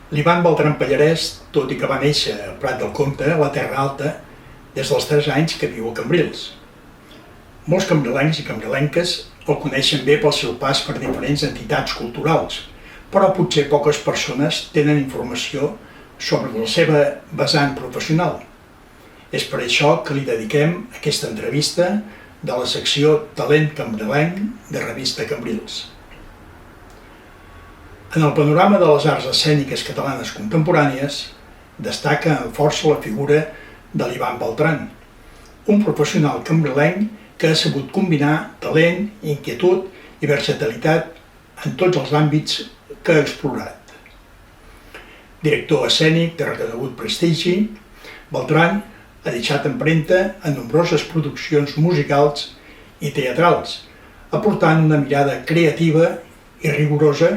L'Ivan Beltran Pallarès, tot i que va néixer a Prat del Comte, a la Terra Alta, des dels 3 anys que viu a Cambrils. Molts cambrilencs i cambrilenques el coneixen bé pel seu pas per diferents entitats culturals, però potser poques persones tenen informació sobre la seva vessant professional. És per això que li dediquem aquesta entrevista de la secció Talent Cambrilenc de Revista Cambrils. En el panorama de les arts escèniques catalanes contemporànies destaca amb força la figura de l'Ivan Beltran, un professional cambrilenc que ha sabut combinar talent, inquietud i versatilitat en tots els àmbits que ha explorat. Director escènic de reconegut prestigi, Beltran ha deixat empremta en nombroses produccions musicals i teatrals, aportant una mirada creativa i rigorosa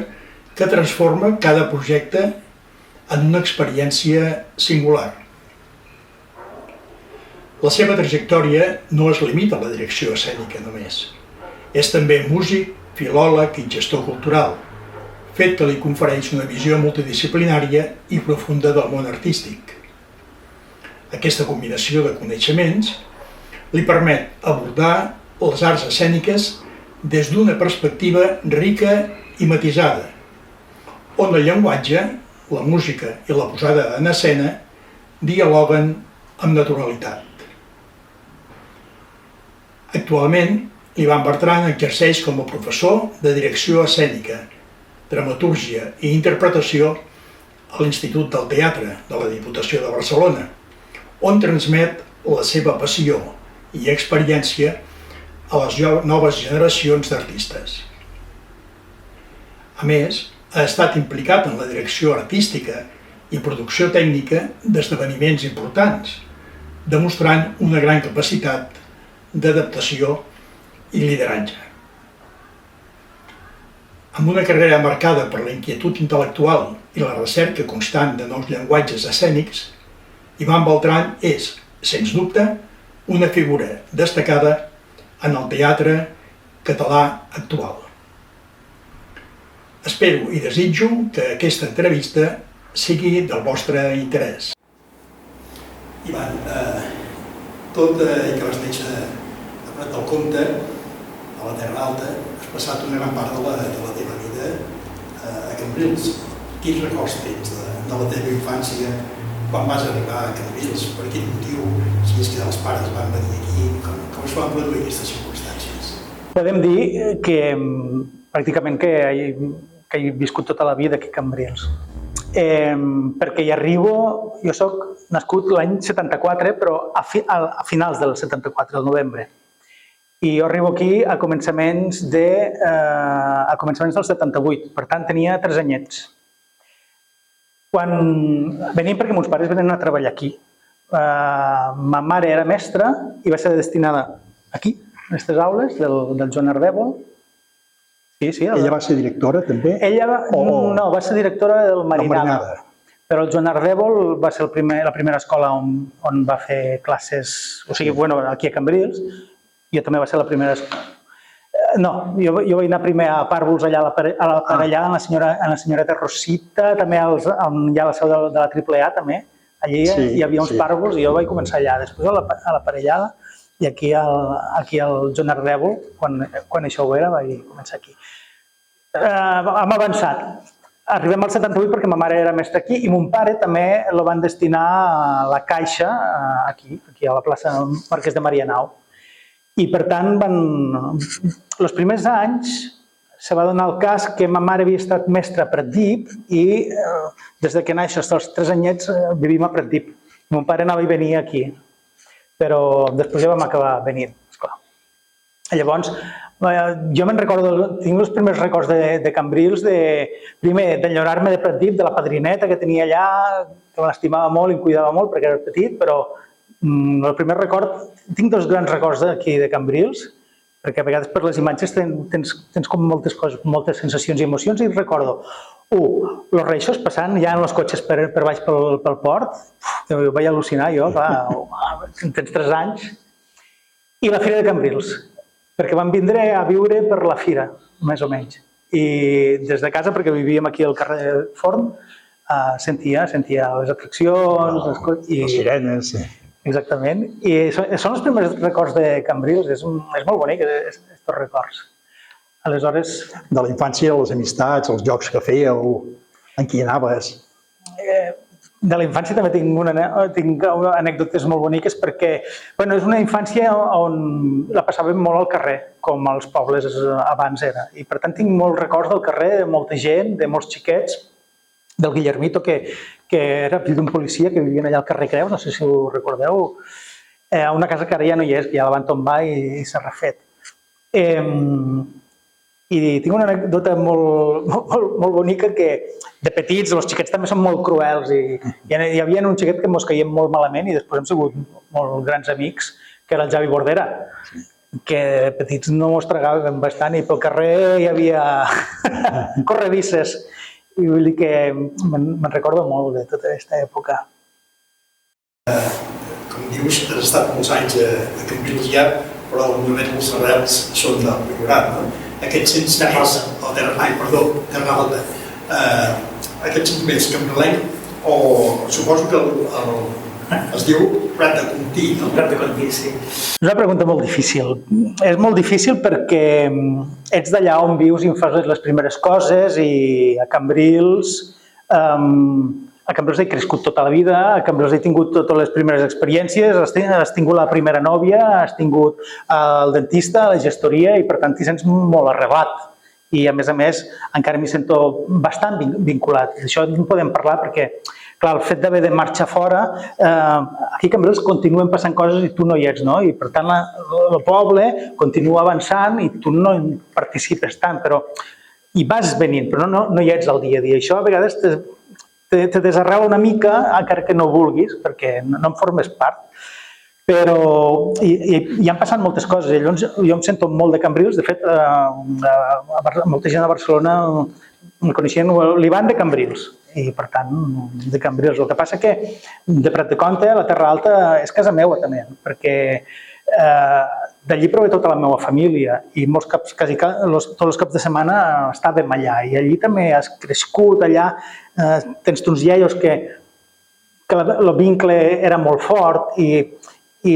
que transforma cada projecte en una experiència singular. La seva trajectòria no es limita a la direcció escènica només. És també músic, filòleg i gestor cultural, fet que li confereix una visió multidisciplinària i profunda del món artístic. Aquesta combinació de coneixements li permet abordar les arts escèniques des d'una perspectiva rica i matisada, on el llenguatge, la música i la posada en escena dialoguen amb naturalitat. Actualment, l'Ivan Beltran exerceix com a professor de direcció escènica, dramatúrgia i interpretació a l'Institut del Teatre de la Diputació de Barcelona, on transmet la seva passió i experiència a les noves generacions d'artistes. A més, ha estat implicat en la direcció artística i producció tècnica d'esdeveniments importants, demostrant una gran capacitat d'adaptació i lideratge. Amb una carrera marcada per la inquietud intel·lectual i la recerca constant de nous llenguatges escènics, Ivan Beltran és, sens dubte, una figura destacada en el teatre català actual. Espero i desitjo que aquesta entrevista sigui del vostre interès. Ivan, tot i que vas néixer a Prat del Comte, a la Terra Alta, has passat una gran part de la teva vida a Cambrils. Quins records tens de la teva infància quan vas arribar a Cambrils? Per quin motiu? Si és que els pares van venir aquí, com es van produir aquestes circumstàncies? Podem dir que pràcticament que he viscut tota la vida aquí a Cambrils. Perquè hi arribo, jo soc nascut l'any 74, però a finals del 74, al novembre. I jo arribo aquí a començaments del 78, per tant tenia 3 anyets. Quan venim perquè meus pares venen a treballar aquí. Ma mare era mestra i va ser destinada aquí, en aquestes aules del Joan Ardèvol. Sí, ella va ser directora també? No, va ser directora del Marinada. Però el Joan Ardèvol va ser la primera escola on va fer classes, o sigui, aquí a Cambrils. Jo també va ser la primera escola. No, jo vaig anar primer a Pàrvols, allà a la Parellada, amb la senyoreta Rosita, també hi ha la seu de la AAA, també. Allí hi havia uns Pàrvols i jo vaig començar allà. Després a la Parellada i aquí al Joan Ardèvol, quan això ho era, vaig començar aquí. Hem avançat. Arribem al 78 perquè ma mare era mestra aquí i mon pare també el van destinar a la Caixa, aquí a la plaça Marquès de Marianao. I per tant, els primers anys se va donar el cas que ma mare havia estat mestra a Pratdip i des que naixo fins als 3 anyets vivim a Pratdip. Mon pare anava i venia aquí, però després ja vam acabar venint, esclar. Llavors, jo me'n recordo, tinc els primers records de Cambrils, primer d'enyorar-me de Pratdip, de la padrineta que tenia allà, que l'estimava molt i em cuidava molt perquè era petit, però el primer record, tinc 2 grans records d'aquí de Cambrils, perquè a vegades per les imatges tens com moltes coses, moltes sensacions i emocions, i recordo, els reixos passant ja en els cotxes per baix pel port, ho vaig al·lucinar jo, clar, tens 3 anys, i la Fira de Cambrils, perquè vam vindre a viure per la fira, més o menys. I des de casa, perquè vivíem aquí al carrer Forn, sentia les atraccions, les sirenes, sí. Exactament. I són els primers records de Cambrils, és molt bonic, aquests records. Aleshores... De la infància, les amistats, els jocs que fèieu, en qui anaves? De la infància també tinc anècdotes molt boniques perquè és una infància on la passàvem molt al carrer, com als pobles abans era. I per tant tinc molts records del carrer, de molta gent, de molts xiquets, del Guillermito, que era fill d'un policia que vivien allà al carrer Creus, no sé si ho recordeu, a una casa que ara ja no hi és, que ja la van tombar i s'ha refet. I tinc una anècdota molt bonica que de petits els xiquets també són molt cruels i hi havia un xiquet que ens caiem molt malament i després hem sigut molt grans amics, que era el Javi Bordera, que de petits no ens tragàvem bastant i pel carrer hi havia corredisses i vull dir que me'n recordo molt de tota aquesta època. Com dius, has estat molts anys a Cambrils ja, però al moment les arrels són del Priorat, no? Aquests Terralta, aquests sentiments cambrilencs, o suposo que es diu Prat de Conti, no? Prat de Conti, sí. És una pregunta molt difícil. És molt difícil perquè ets d'allà on vius i en fas les primeres coses i a Cambrils he crescut tota la vida, a Cambrils he tingut totes les primeres experiències, has tingut la primera nòvia, has tingut el dentista, la gestoria i per tant t'hi sents molt arrelat. I a més, encara m'hi sento bastant vinculat. D'això en podem parlar perquè, clar, el fet d'haver de marxar fora, aquí a Cambrils continuen passant coses i tu no hi ets, no? I per tant el poble continua avançant i tu no hi participes tant, però hi vas venint, però no hi ets al dia a dia. Això a vegades te desarrela una mica, encara que no vulguis, perquè no en formes part. Però hi han passat moltes coses. Jo em sento molt de Cambrils. De fet, molta gent a Barcelona em coneixien l'Ivan de Cambrils. I, per tant, de Cambrils. El que passa que de Prat de Comte, la Terra Alta, és casa meua, també, perquè d'allí prové tota la meva família i molts caps, quasi tots els caps de setmana estàvem allà i allí també has crescut allà, tens uns iaios que el vincle era molt fort i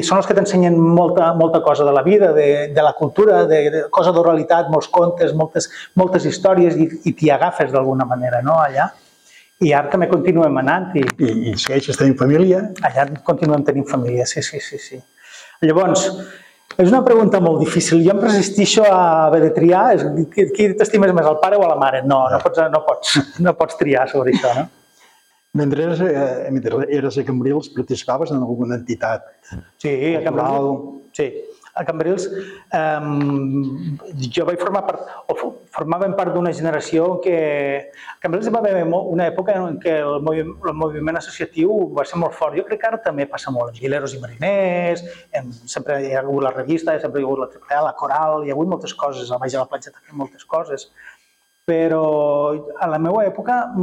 són els que t'ensenyen molta cosa de la vida, de la cultura, de cosa d'oralitat, molts contes, moltes històries i t'hi agafes d'alguna manera allà. I ara també continuem anant. I segueixes tenint família? Allà continuem tenint família, sí. Llavors, és una pregunta molt difícil. Jo em resistixo a haver de triar. Qui t'estimes més, el pare o la mare? No pots triar sobre això, no? Mentre eres a Cambrils, participaves en alguna entitat? Sí, a Cambrils. Sí. A Cambrils jo vaig formàvem part d'una generació que... A Cambrils hi va haver una època en què el moviment associatiu va ser molt fort. Jo crec que ara també passa molt. Gileros i mariners, sempre hi ha hagut la revista, sempre hi ha hagut la Triple A, la Coral, hi ha hagut moltes coses, a Baix de la Platja també moltes coses. Però a la meva època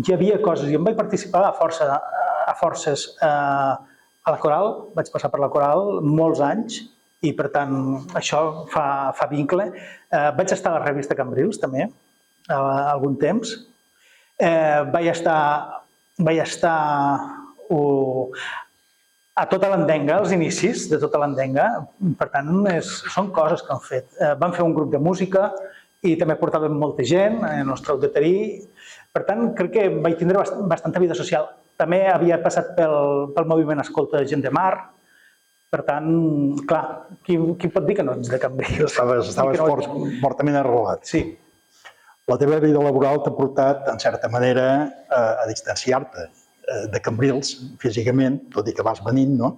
hi havia coses. Jo em vaig participar a forces a la Coral, vaig passar per la Coral molts anys i per tant això fa vincle. Vaig estar a la revista Cambrils també, algun temps. Vaig estar a tota l'Endenga, als inicis de tota l'Endenga, per tant són coses que han fet. Vam fer un grup de música i també portàvem molta gent en el Trau de Tarí. Per tant, crec que vaig tindre bastanta vida social. També havia passat pel moviment Escolta Gent de Mar. Per tant, clar, qui pot dir que no ets de Cambrils? Estaves fortament arrelat. Sí. La teva vida laboral t'ha portat, en certa manera, a distanciar-te de Cambrils físicament, tot i que vas venint, no?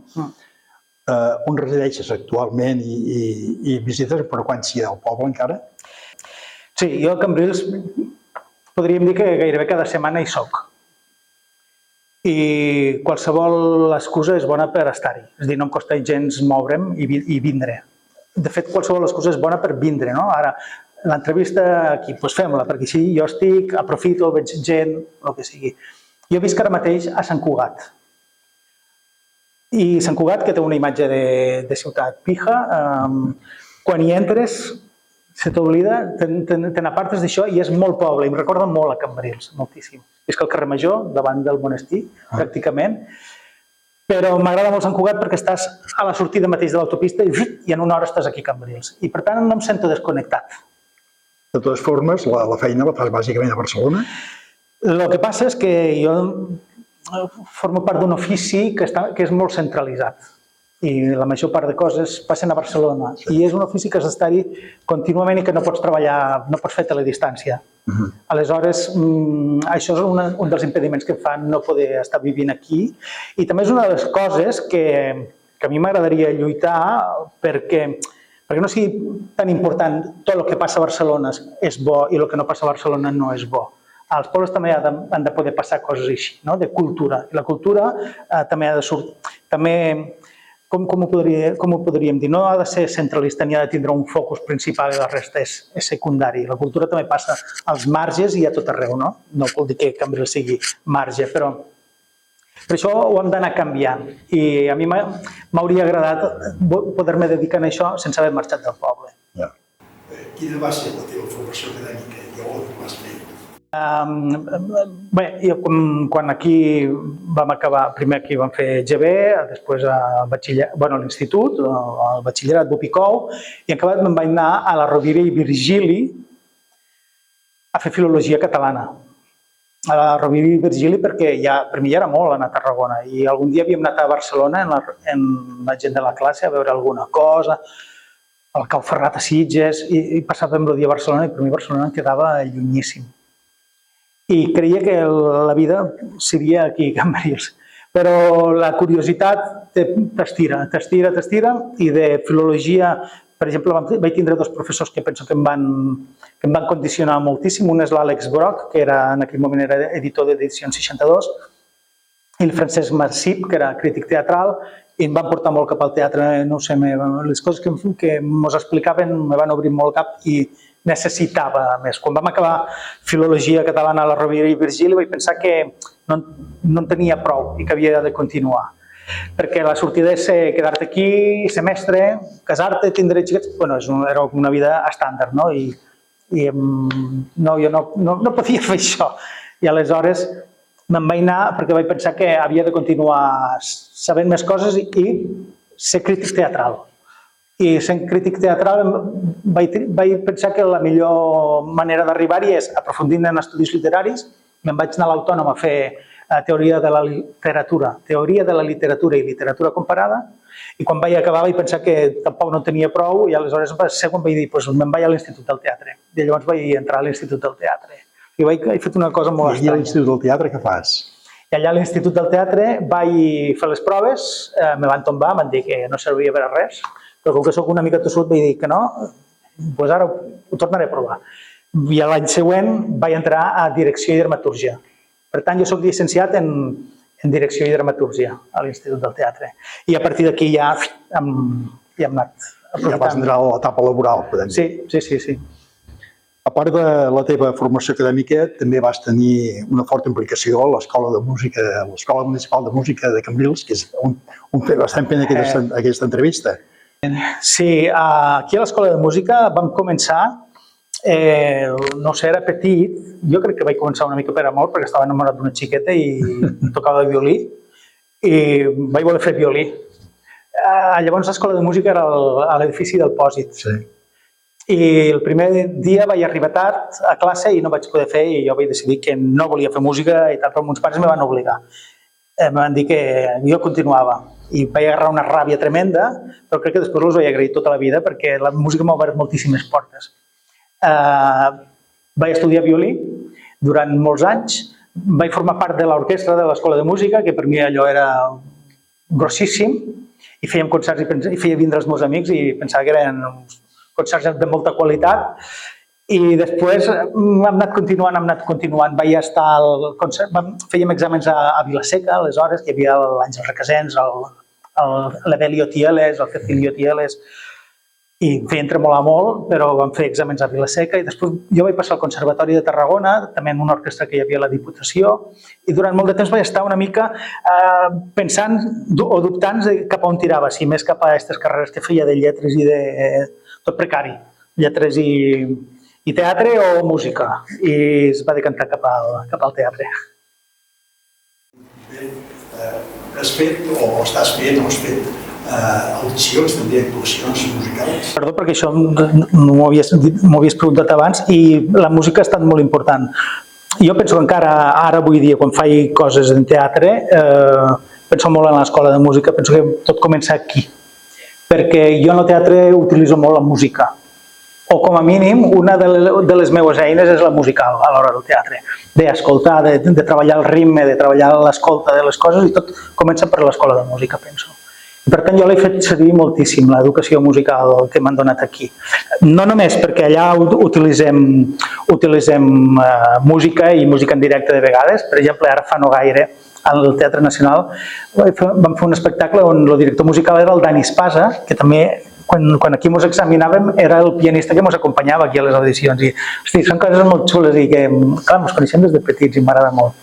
On resideixes actualment i visites amb freqüència al poble encara? Sí, jo a Cambrils podríem dir que gairebé cada setmana hi soc. I qualsevol excusa és bona per estar-hi. És a dir, no em costa gens moure'm i vindre. De fet, qualsevol excusa és bona per vindre, no? Ara, l'entrevista aquí, doncs fem-la, perquè així jo estic, aprofito, veig gent, el que sigui. Jo visc ara mateix a Sant Cugat. I Sant Cugat, que té una imatge de ciutat pija, quan hi entres, Se t'oblida, te n'apartes d'això i és molt poble, i em recorda molt a Cambrils, moltíssim. És que el carrer Major, davant del monestir, pràcticament, però m'agrada molt Sant Cugat perquè estàs a la sortida mateix de l'autopista i en una hora estàs aquí a Cambrils. I per tant no em sento desconnectat. De totes formes, la feina la fas bàsicament a Barcelona? El que passa és que jo formo part d'un ofici que és molt centralitzat. I la major part de coses passen a Barcelona. I és un ofici que has d'estar-hi contínuament i que no pots treballar, no pots fer teledistància. Aleshores, això és un dels impediments que em fan no poder estar vivint aquí. I també és una de les coses que a mi m'agradaria lluitar perquè no sigui tan important tot el que passa a Barcelona és bo i el que no passa a Barcelona no és bo. Als pobles també han de poder passar coses així, de cultura. I la cultura també ha de sortir... Com ho podríem dir? No ha de ser centralista ni ha de tindre un focus principal i la resta és secundari. La cultura també passa als marges i a tot arreu, no? No vol dir que Cambrils sigui marge, però per això ho hem d'anar canviant. I a mi m'hauria agradat poder-me dedicar a això sense haver marxat del poble. Quina va ser la teva formació acadèmica i on vas fer? Bé, quan aquí vam acabar, primer aquí vam fer GB, després a l'institut, al batxillerat Bupicou, i en acabat me'n vaig anar a la Rovira i Virgili a fer filologia catalana. A la Rovira i Virgili perquè per mi ja era molt anar a Tarragona i algun dia havíem anat a Barcelona en la gent de la classe a veure alguna cosa, al Cau Ferrat a Sitges, i passàvem el dia a Barcelona i per mi Barcelona em quedava llunyíssim. I creia que la vida seria aquí a Cambrils. Però la curiositat t'estira i de filologia, per exemple, vaig tindre dos professors que penso que em van condicionar moltíssim. Un és l'Àlex Broc, que en aquell moment era editor d'Edicions 62, i el Francesc Marsip, que era crític teatral, i em van portar molt cap al teatre, no sé, les coses que ens explicaven me van obrir molt el cap i necessitava més. Quan vam acabar filologia catalana a la Rovira i Virgili vaig pensar que no en tenia prou i que havia de continuar. Perquè la sortida és quedar-te aquí, ser mestre, casar-te, tindre xiquets... Era una vida estàndard, no? I jo no podia fer això. I aleshores me'n vaig anar perquè vaig pensar que havia de continuar sabent més coses i ser crític teatral. I sent crític teatral vaig pensar que la millor manera d'arribar-hi és aprofundint en estudis literaris. Me'n vaig anar a l'Autònoma a fer teoria de la literatura i literatura comparada. I quan vaig acabar vaig pensar que tampoc no tenia prou i aleshores quan vaig dir me'n vaig a l'Institut del Teatre. I llavors vaig entrar a l'Institut del Teatre. I he fet una cosa molt estranya. I a l'Institut del Teatre què fas? I allà a l'Institut del Teatre vaig fer les proves, me van tombar, m'han dit que no servia per a res. Però com que soc una mica tossut vaig dir que no, doncs ara ho tornaré a provar. I l'any següent vaig entrar a Direcció i Dramatúrgia. Per tant, jo soc llicenciat en Direcció i Dramatúrgia a l'Institut del Teatre. I a partir d'aquí ja hem anat aprofitant. Ja vas entrar a l'etapa laboral, podem dir. Sí. A part de la teva formació acadèmica, també vas tenir una forta implicació a l'Escola de Música, a l'Escola Municipal de Música de Cambrils, que és on estem fent aquesta entrevista. Sí, aquí a l'Escola de Música vam començar, no sé, era petit, jo crec que vaig començar una mica per amor perquè estava enamorat d'una xiqueta i tocava violí i vaig voler fer violí. Llavors l'Escola de Música era a l'edifici del Pòsit i el primer dia vaig arribar tard a classe i no vaig poder fer i jo vaig decidir que no volia fer música i tal, però meus pares me van obligar. Em van dir que jo continuava. I vaig agarrar una ràbia tremenda, però crec que després els vaig agrair tota la vida perquè la música m'ha obert moltíssimes portes. Vaig estudiar violí durant molts anys, vaig formar part de l'orquestra de l'Escola de Música, que per mi allò era grossíssim, i fèiem concerts i feia vindre els meus amics i pensava que eren concerts de molta qualitat. I després hem anat continuant, vaig estar al concert, fèiem exàmens a Vila-seca, aleshores, que hi havia l'Àngel Requesens, l'Evelio Tieles, el Cecilio Tieles, i em feien tremolar molt, però vam fer exàmens a Vila-seca i després jo vaig passar al Conservatori de Tarragona, també en una orquestra que hi havia a la Diputació, i durant molt de temps vaig estar una mica pensant o dubtant cap a on tirava, si més cap a aquestes carreres que feia de lletres i de tot precari. lletres i teatre o música, i es va decantar cap al teatre. Has fet, o estàs fent, o has fet audicions, també actuacions musicals? Perdó, perquè això no m'ho havies preguntat abans, i la música ha estat molt important. Jo penso que encara ara, avui dia, quan faig coses en teatre, penso molt en l'escola de música, penso que tot comença aquí. Perquè jo en el teatre utilitzo molt la música. O com a mínim, una de les meves eines és la musical a l'hora del teatre. D'escoltar, de treballar el ritme, de treballar l'escolta de les coses, i tot comença per l'escola de música, penso. I per tant, jo l'he fet servir moltíssim, l'educació musical que m'han donat aquí. No només perquè allà utilitzem música i música en directe de vegades. Per exemple, ara fa no gaire, al Teatre Nacional, vam fer un espectacle on el director musical era el Dani Espasa, que també, quan aquí ens examinàvem, era el pianista que ens acompanyava aquí a les audicions. I, hosti, són coses molt xules i que, clar, ens coneixem des de petits i m'agrada molt.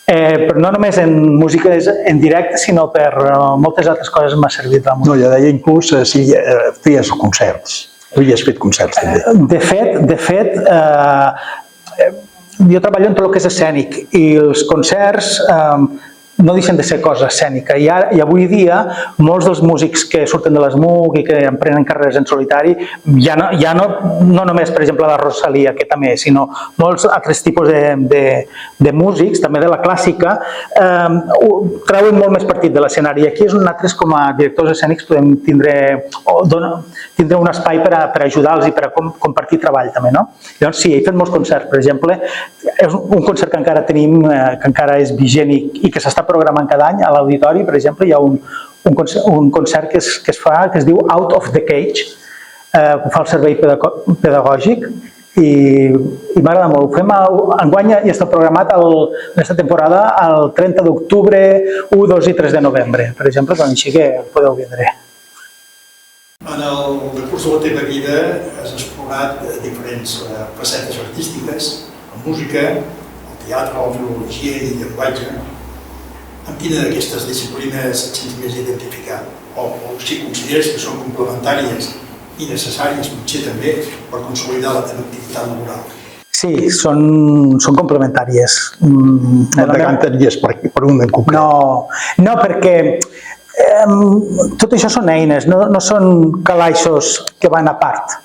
Però no només en música en directe, sinó per moltes altres coses m'ha servit la música. No, jo deia inclús si feies concerts. Havies fet concerts també. De fet, jo treballo en tot el que és escènic i els concerts no deixen de ser cosa escènica. I avui dia, molts dels músics que surten de l'ESMUC i que emprenen carreres en solitari, ja no només, per exemple, la Rosalia, que també, sinó molts altres tipus de músics, també de la clàssica, treuen molt més partit de l'escenari. I aquí és on nosaltres, com a directors escènics, podem tindre un espai per ajudar-los i per compartir treball, també, no? Llavors, sí, he fet molts concerts, per exemple, és un concert que encara tenim, que encara és vigent i que s'està programant cada any a l'auditori. Per exemple, hi ha un concert que es fa, que es diu Out of the Cage, que fa el servei pedagògic i m'agrada molt. Ho fem enguany i està programat aquesta temporada el 30 d'octubre, 1, 2 i 3 de novembre, per exemple, doncs així que podeu vindre. En el decurs de la teva vida has explorat diferents facetes artístiques, la música, el teatre, la filologia i el llenguatge. Amb quina d'aquestes disciplines et sents més identificat? O si consideres que són complementàries i necessàries, potser també, per consolidar la teva activitat laboral? Sí, són complementàries. No et decantaries per un en concret? No, perquè tot això són eines, no són calaixos que van a part,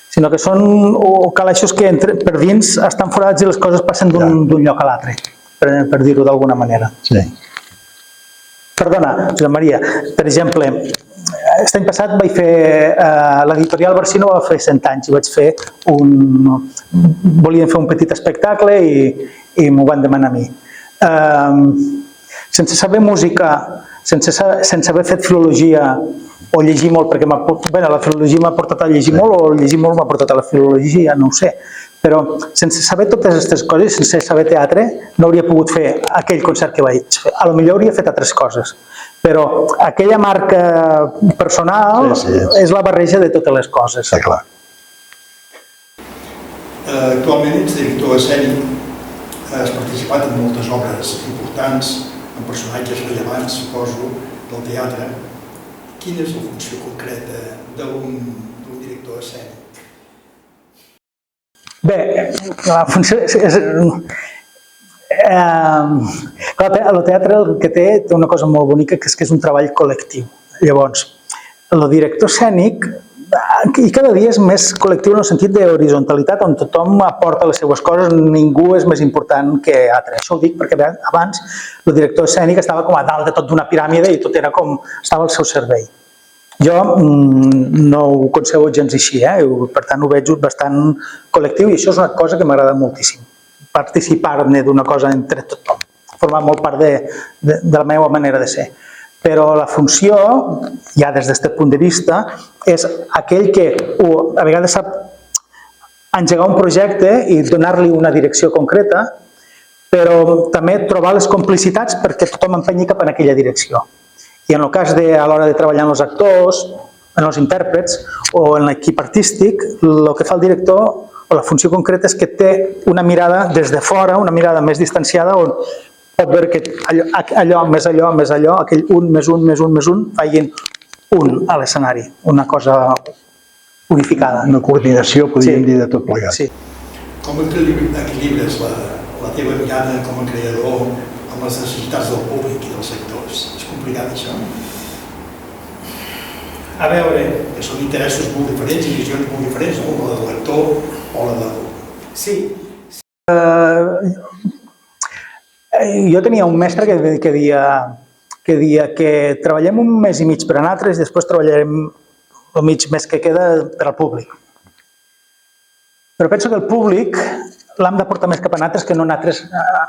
sinó que són calaixos que per dins estan forats i les coses passen d'un lloc a l'altre, per dir-ho d'alguna manera. Sí. Perdona, Josep Maria, per exemple, aquest any passat vaig fer, l'editorial Barsino va fer 100 anys i vaig fer volien fer un petit espectacle i m'ho van demanar a mi. Sense saber música, sense haver fet filologia o llegir molt, perquè la filologia m'ha portat a llegir molt o llegir molt m'ha portat a la filologia, no ho sé. Però sense saber totes aquestes coses, sense saber teatre, no hauria pogut fer aquell concert que vaig fer. A lo millor hauria fet altres coses, però aquella marca personal és la barreja de totes les coses. Està clar. Actualment ets director escènic, has participat en moltes obres importants, amb personatges rellevants, suposo, del teatre. Quina és la funció concreta d'un director escènic? Bé, la funció és... El teatre el que té una cosa molt bonica, que és un treball col·lectiu. Llavors, el director escènic, i cada dia és més col·lectiu en el sentit d'horitzontalitat, on tothom aporta les seues coses, ningú és més important que altre. Això ho dic perquè abans el director escènic estava com a dalt de tot d'una piràmide i tot era com estava al seu servei. Jo no ho concebo gens així, per tant ho veig bastant col·lectiu i això és una cosa que m'agrada moltíssim. Participar-ne d'una cosa entre tothom, formar molt part de la meva manera de ser. Però la funció, ja des d'aquest punt de vista, és aquell que a vegades sap engegar un projecte i donar-li una direcció concreta, però també trobar les complicitats perquè tothom empenyi cap en aquella direcció. I en el cas a l'hora de treballar amb els actors, en els intèrprets o en l'equip artístic, el que fa el director o la funció concreta és que té una mirada des de fora, una mirada més distanciada, on pot veure que allò, més allò, aquell un, més un, facin un a l'escenari, una cosa unificada. Una coordinació, podríem dir, de tot plegat. Sí. Com equilibres la teva mirada com a creador amb les necessitats del públic i dels sectors? És complicat, això? A veure... Que són interessos molt diferents i visions molt diferents, no? La del lector o la del... Sí. Jo tenia un mestre que deia que treballem un mes i mig per a nosaltres i després treballarem el mig mes que queda per al públic. Però penso que el públic l'hem de portar més cap a nosaltres que no nosaltres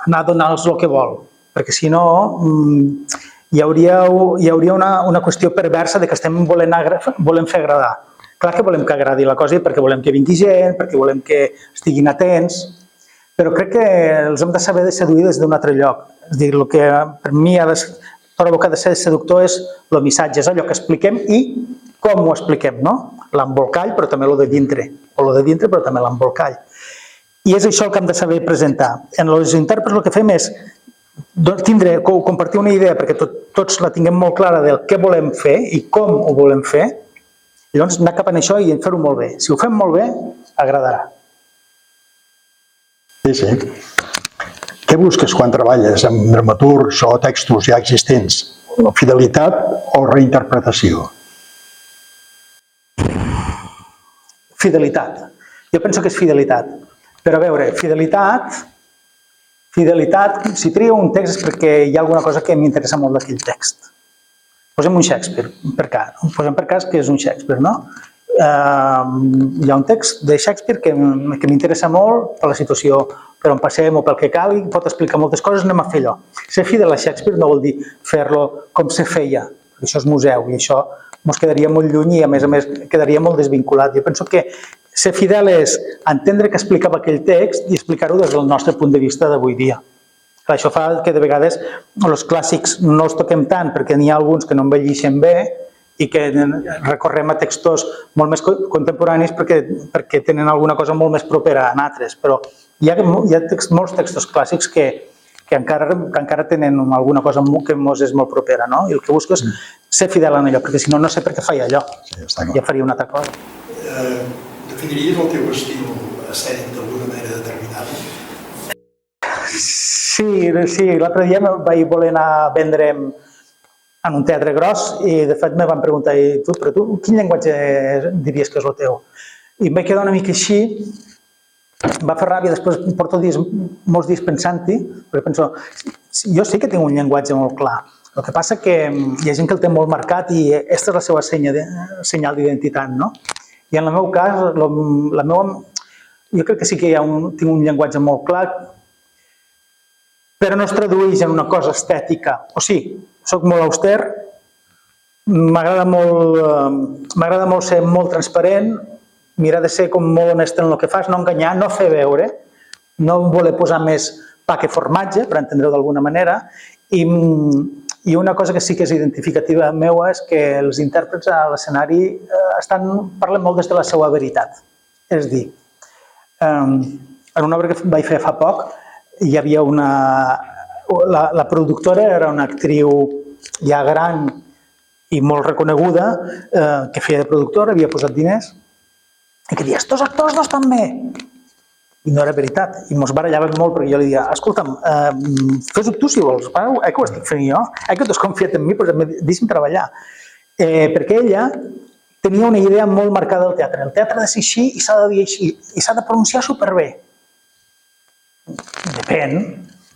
anar a donar-los el que vol, perquè si no hi hauria una qüestió perversa de que estem volem fer agradar. Clar que volem que agradi la cosa perquè volem que vingui gent, perquè volem que estiguin atents, però crec que els hem de saber de seduir des d'un altre lloc. És a dir, el que per mi trobo que ha de ser seductor és el missatge, és allò que expliquem i com ho expliquem, no? L'embolcall, però també el de dintre, o el de dintre, però també l'embolcall. I és això el que hem de saber presentar. En els intèrprets el que fem és compartir una idea perquè tots la tinguem molt clara del què volem fer i com ho volem fer, i llavors anar cap a això i fer-ho molt bé. Si ho fem molt bé, agradarà. Sí, sí. Què busques quan treballes amb dramaturgs o textos ja existents? Fidelitat o reinterpretació? Fidelitat. Jo penso que és fidelitat. Però a veure, fidelitat, si trio un text és perquè hi ha alguna cosa que m'interessa molt d'aquell text. Posem un Shakespeare, posem per cas que és un Shakespeare, no? Hi ha un text de Shakespeare que m'interessa molt per la situació, per on passem o pel que calgui, pot explicar moltes coses, anem a fer allò. Ser fidel a Shakespeare no vol dir fer-lo com se feia, perquè això és museu i això ens quedaria molt lluny i a més quedaria molt desvinculat. Jo penso que ser fidel és entendre que explicava aquell text i explicar-ho des del nostre punt de vista d'avui dia. Això fa que de vegades els clàssics no els toquem tant perquè n'hi ha alguns que no envelleixen bé i que recorrem a textos molt més contemporanis perquè tenen alguna cosa molt més propera a nosaltres. Però hi ha molts textos clàssics que encara tenen alguna cosa que ens és molt propera, no? I el que busco és ser fidel en allò, perquè si no, no sé per què faig allò. Ja faria una altra cosa. Definiries el teu estil escènic d'alguna manera determinada? Sí, l'altre dia vaig voler anar a vendre'm en un teatre gros i de fet me van preguntar, però tu quin llenguatge diries que és el teu? I em vaig quedar una mica així, em va fer ràbia, després porto molts dies pensant-hi, perquè penso, jo sí que tinc un llenguatge molt clar, el que passa que hi ha gent que el té molt marcat i aquesta és la seva senyal d'identitat, no? I en el meu cas, jo crec que sí que tinc un llenguatge molt clar, però no es tradueix en una cosa estètica. O sigui, soc molt auster, m'agrada molt ser molt transparent, mirar de ser com molt honest en el que fas, no enganyar, no fer veure, no voler posar més pa que formatge, per entendre-ho d'alguna manera, i una cosa que sí que és identificativa meua és que els intèrprets a l'escenari parlen molt des de la seva veritat. És a dir, en una obra que vaig fer fa poc, hi havia la productora era una actriu ja gran i molt reconeguda que feia de productora, havia posat diners i que deia, estos actors no estan bé. I no era veritat. I ens barallàvem molt perquè jo li deia, escolta'm, fes-ho tu si vols, que ho estic fent jo, que tu has confiat en mi, però deixa'm treballar. Perquè ella tenia una idea molt marcada del teatre. El teatre ha de ser així i s'ha de dir així i s'ha de pronunciar superbé.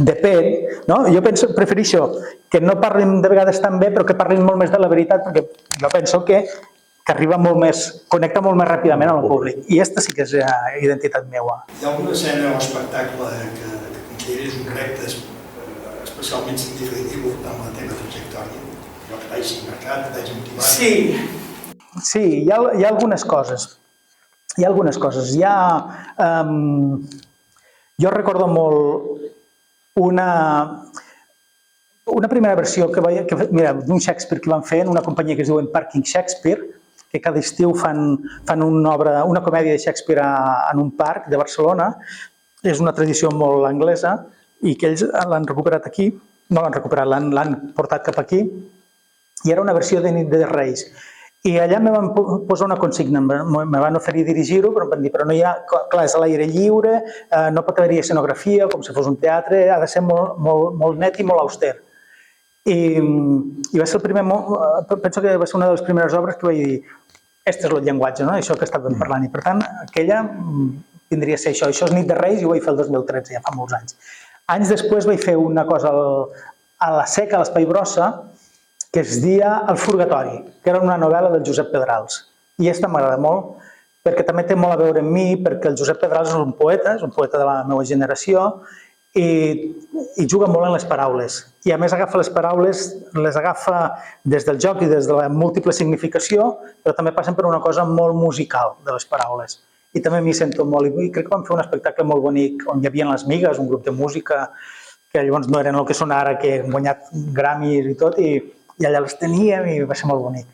Depèn, no? Jo prefereixo que no parlin de vegades tan bé, però que parlin molt més de la veritat, perquè jo penso que arriba molt més, connecta molt més ràpidament amb el públic. I aquesta sí que és identitat meua. Hi ha alguna escena o espectacle que consideris un repte especialment significatiu en la teva trajectòria? Jo que t'hagi marcat, t'hagi motivat? Sí, hi ha algunes coses. Jo recordo molt una primera versió d'un Shakespeare que van fer en una companyia que es diu Parking Shakespeare, que cada estiu fan una comèdia de Shakespeare en un parc de Barcelona. És una tradició molt anglesa i que ells l'han recuperat aquí, no l'han recuperat, l'han portat cap aquí, i era una versió de Nit de Reis. I allà me van posar una consigna, me van oferir dirigir-ho, però em van dir, però no hi ha, clar, és a l'aire lliure, no pot haver-hi escenografia, com si fos un teatre, ha de ser molt net i molt auster. I va ser el primer, penso que va ser una de les primeres obres que vaig dir, este és el llenguatge, no? Això que estàvem parlant. I per tant, aquella tindria a ser això. Això és Nit de Reis i ho vaig fer el 2013, ja fa molts anys. Anys després vaig fer una cosa a la Seca, a l'Espai Brossa, que es dia El Furgatori, que era una novel·la del Josep Pedrals. I aquesta m'agrada molt, perquè també té molt a veure amb mi, perquè el Josep Pedrals és un poeta de la meva generació, i juga molt en les paraules. I a més agafa les paraules, les agafa des del joc i des de la múltiple significació, però també passen per una cosa molt musical de les paraules. I també m'hi sento molt, i crec que vam fer un espectacle molt bonic, on hi havia les Migues, un grup de música, que llavors no eren el que són ara, que han guanyat Grammys i tot, i allà les teníem i va ser molt bonic.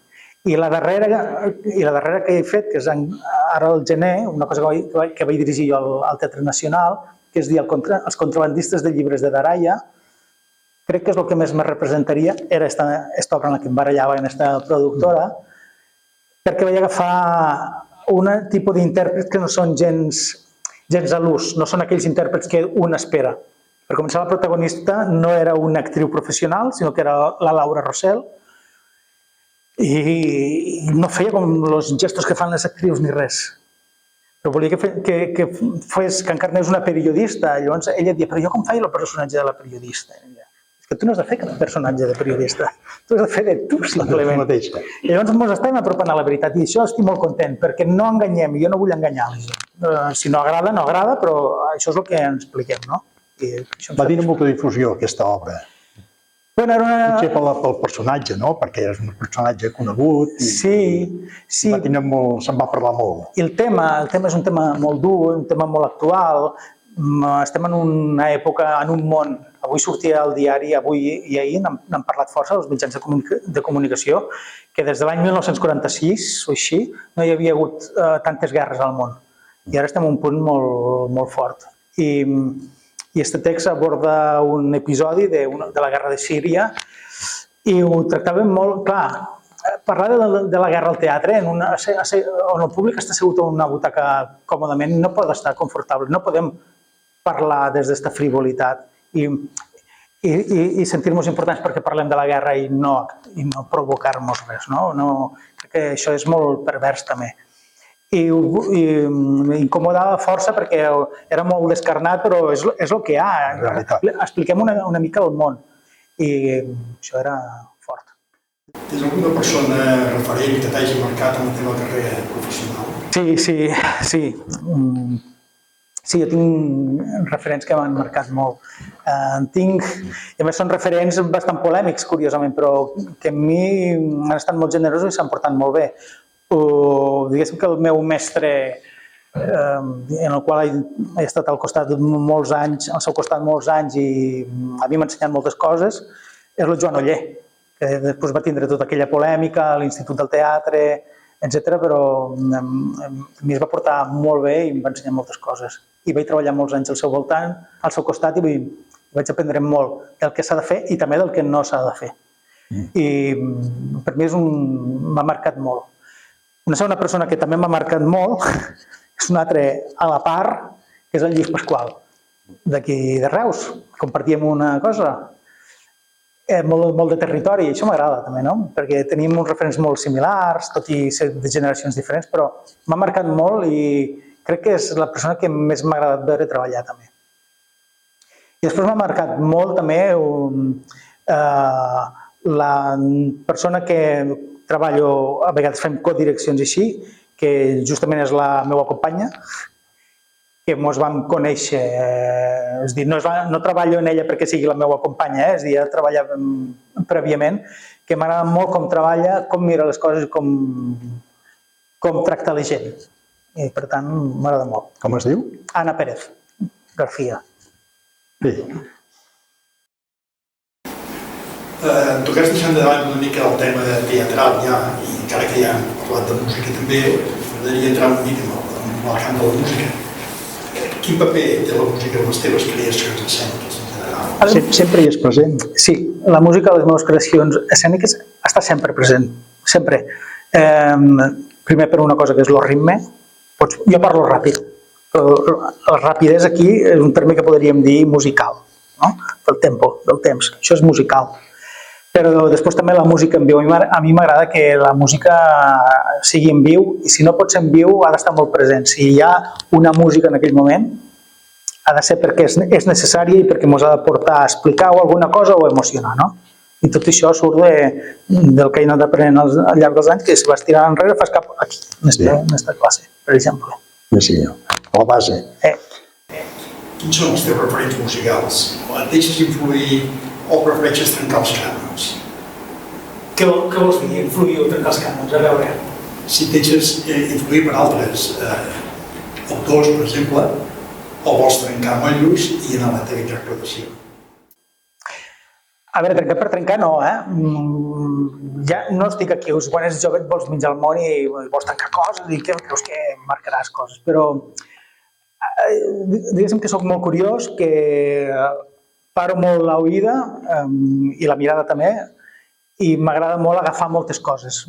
I la darrera que he fet, que és ara al gener, una cosa que vaig dirigir jo al Teatre Nacional, que es diu Els contrabandistes de llibres de Daraya, crec que és el que més me representaria, era aquesta obra en la que em barallava en aquesta productora, perquè vaig agafar un tipus d'intèrprets que no són gens a l'ús, no són aquells intèrprets que un espera. Per començar, la protagonista no era una actriu professional, sinó que era la Laura Rossell, i no feia com els gestos que fan les actrius ni res. Però volia que encarnés una periodista. Llavors ella deia, però jo com faig el personatge de la periodista? És que tu no has de fer cap personatge de periodista, tu has de fer de tu, simplement. I llavors ens estàvem apropant a la veritat, i això estic molt content, perquè no enganyem, i jo no vull enganyar la gent. Si no agrada, no agrada, però això és el que ens expliquem, no? Va tenir molta difusió, aquesta obra. Potser pel personatge, no? Perquè és un personatge conegut. Sí. Se'n va parlar molt. I el tema és un tema molt dur, un tema molt actual. Estem en una època, en un món. Avui sortia al diari, avui i ahir n'han parlat força, els mitjans de comunicació, que des de l'any 1946 o així no hi havia hagut tantes guerres al món. I ara estem en un punt molt fort. I aquest text aborda un episodi de la guerra de Síria i ho tractàvem molt, clar, parlar de la guerra al teatre on el públic està assegut en una butaca còmodament no pot estar confortable, no podem parlar des d'esta frivolitat i sentir-nos importants perquè parlem de la guerra i no provocar-nos res, no? Crec que això és molt pervers també. I m'incomodava força perquè era molt descarnat, però és el que hi ha. Expliquem una mica el món. I això era fort. Tens alguna persona referent que t'hagi marcat en la teva carrera professional? Sí. Sí, jo tinc referents que m'han marcat molt. I a més són referents bastant polèmics, curiosament, però que a mi han estat molt generosos i s'han portat molt bé. Diguéssim que el meu mestre, en el qual he estat al costat molts anys, al seu costat molts anys i a mi m'ha ensenyat moltes coses, és el Joan Oller, que després va tindre tota aquella polèmica a l'Institut del Teatre, etc. Però a mi es va portar molt bé i em va ensenyar moltes coses. I vaig treballar molts anys al seu voltant, al seu costat, i vaig aprendre molt del que s'ha de fer i també del que no s'ha de fer. I per mi m'ha marcat molt. Una segona persona que també m'ha marcat molt és un altre a la part, que és el Lluís Pasqual, d'aquí de Reus. Compartíem una cosa, molt de territori, i això m'agrada també, no? Perquè tenim uns referents molt similars, tot i ser de generacions diferents, però m'ha marcat molt i crec que és la persona que més m'ha agradat veure treballar també. I després m'ha marcat molt també la persona que treballo, a vegades fem codireccions així, que justament és la meva companya, que ens vam conèixer, és a dir, no treballo en ella perquè sigui la meva companya, és a dir, ja treballàvem prèviament, que m'agrada molt com treballa, com mira les coses i com tracta la gent. I per tant, m'agrada molt. Com es diu? Ana Pérez García. Sí. Tu que has deixat de davant una mica el tema teatral ja, i encara que ja hem parlat de música també, m'agradaria entrar una mica en el camp de la música. Quin paper té la música en les teves creacions escèniques en general? Sempre hi és present. Sí, la música a les meves creacions escèniques està sempre present, sempre. Primer per una cosa que és el ritme. Jo parlo ràpid, però la rapidesa aquí és un terme que podríem dir musical, no? Del tempo, del temps. Això és musical. Però després també la música en viu. A mi m'agrada que la música sigui en viu i si no pot ser en viu ha d'estar molt present. Si hi ha una música en aquell moment ha de ser perquè és necessària i perquè ens ha de portar a explicar o alguna cosa o emocionar, no? I tot això surt del que he anat aprenent al llarg dels anys, que si vas tirant enrere fas cap aquí, en aquesta classe, per exemple. Sí, a la base. Quins són els teus referents musicals? Et deixes influir o prefereixes trencar els cànons? Què vols dir, influir o trencar els cànons? A veure. Si et deixes influir per altres autors, per exemple, o vols trencar motllos i anar a la teva interpretació? A veure, trencar per trencar no, Ja no estic aquí, quan ets jove et vols menjar el món i vols trencar coses i creus que marcaràs coses, però diguéssim que soc molt curiós, que paro molt l'oïda i la mirada també, i m'agrada molt agafar moltes coses.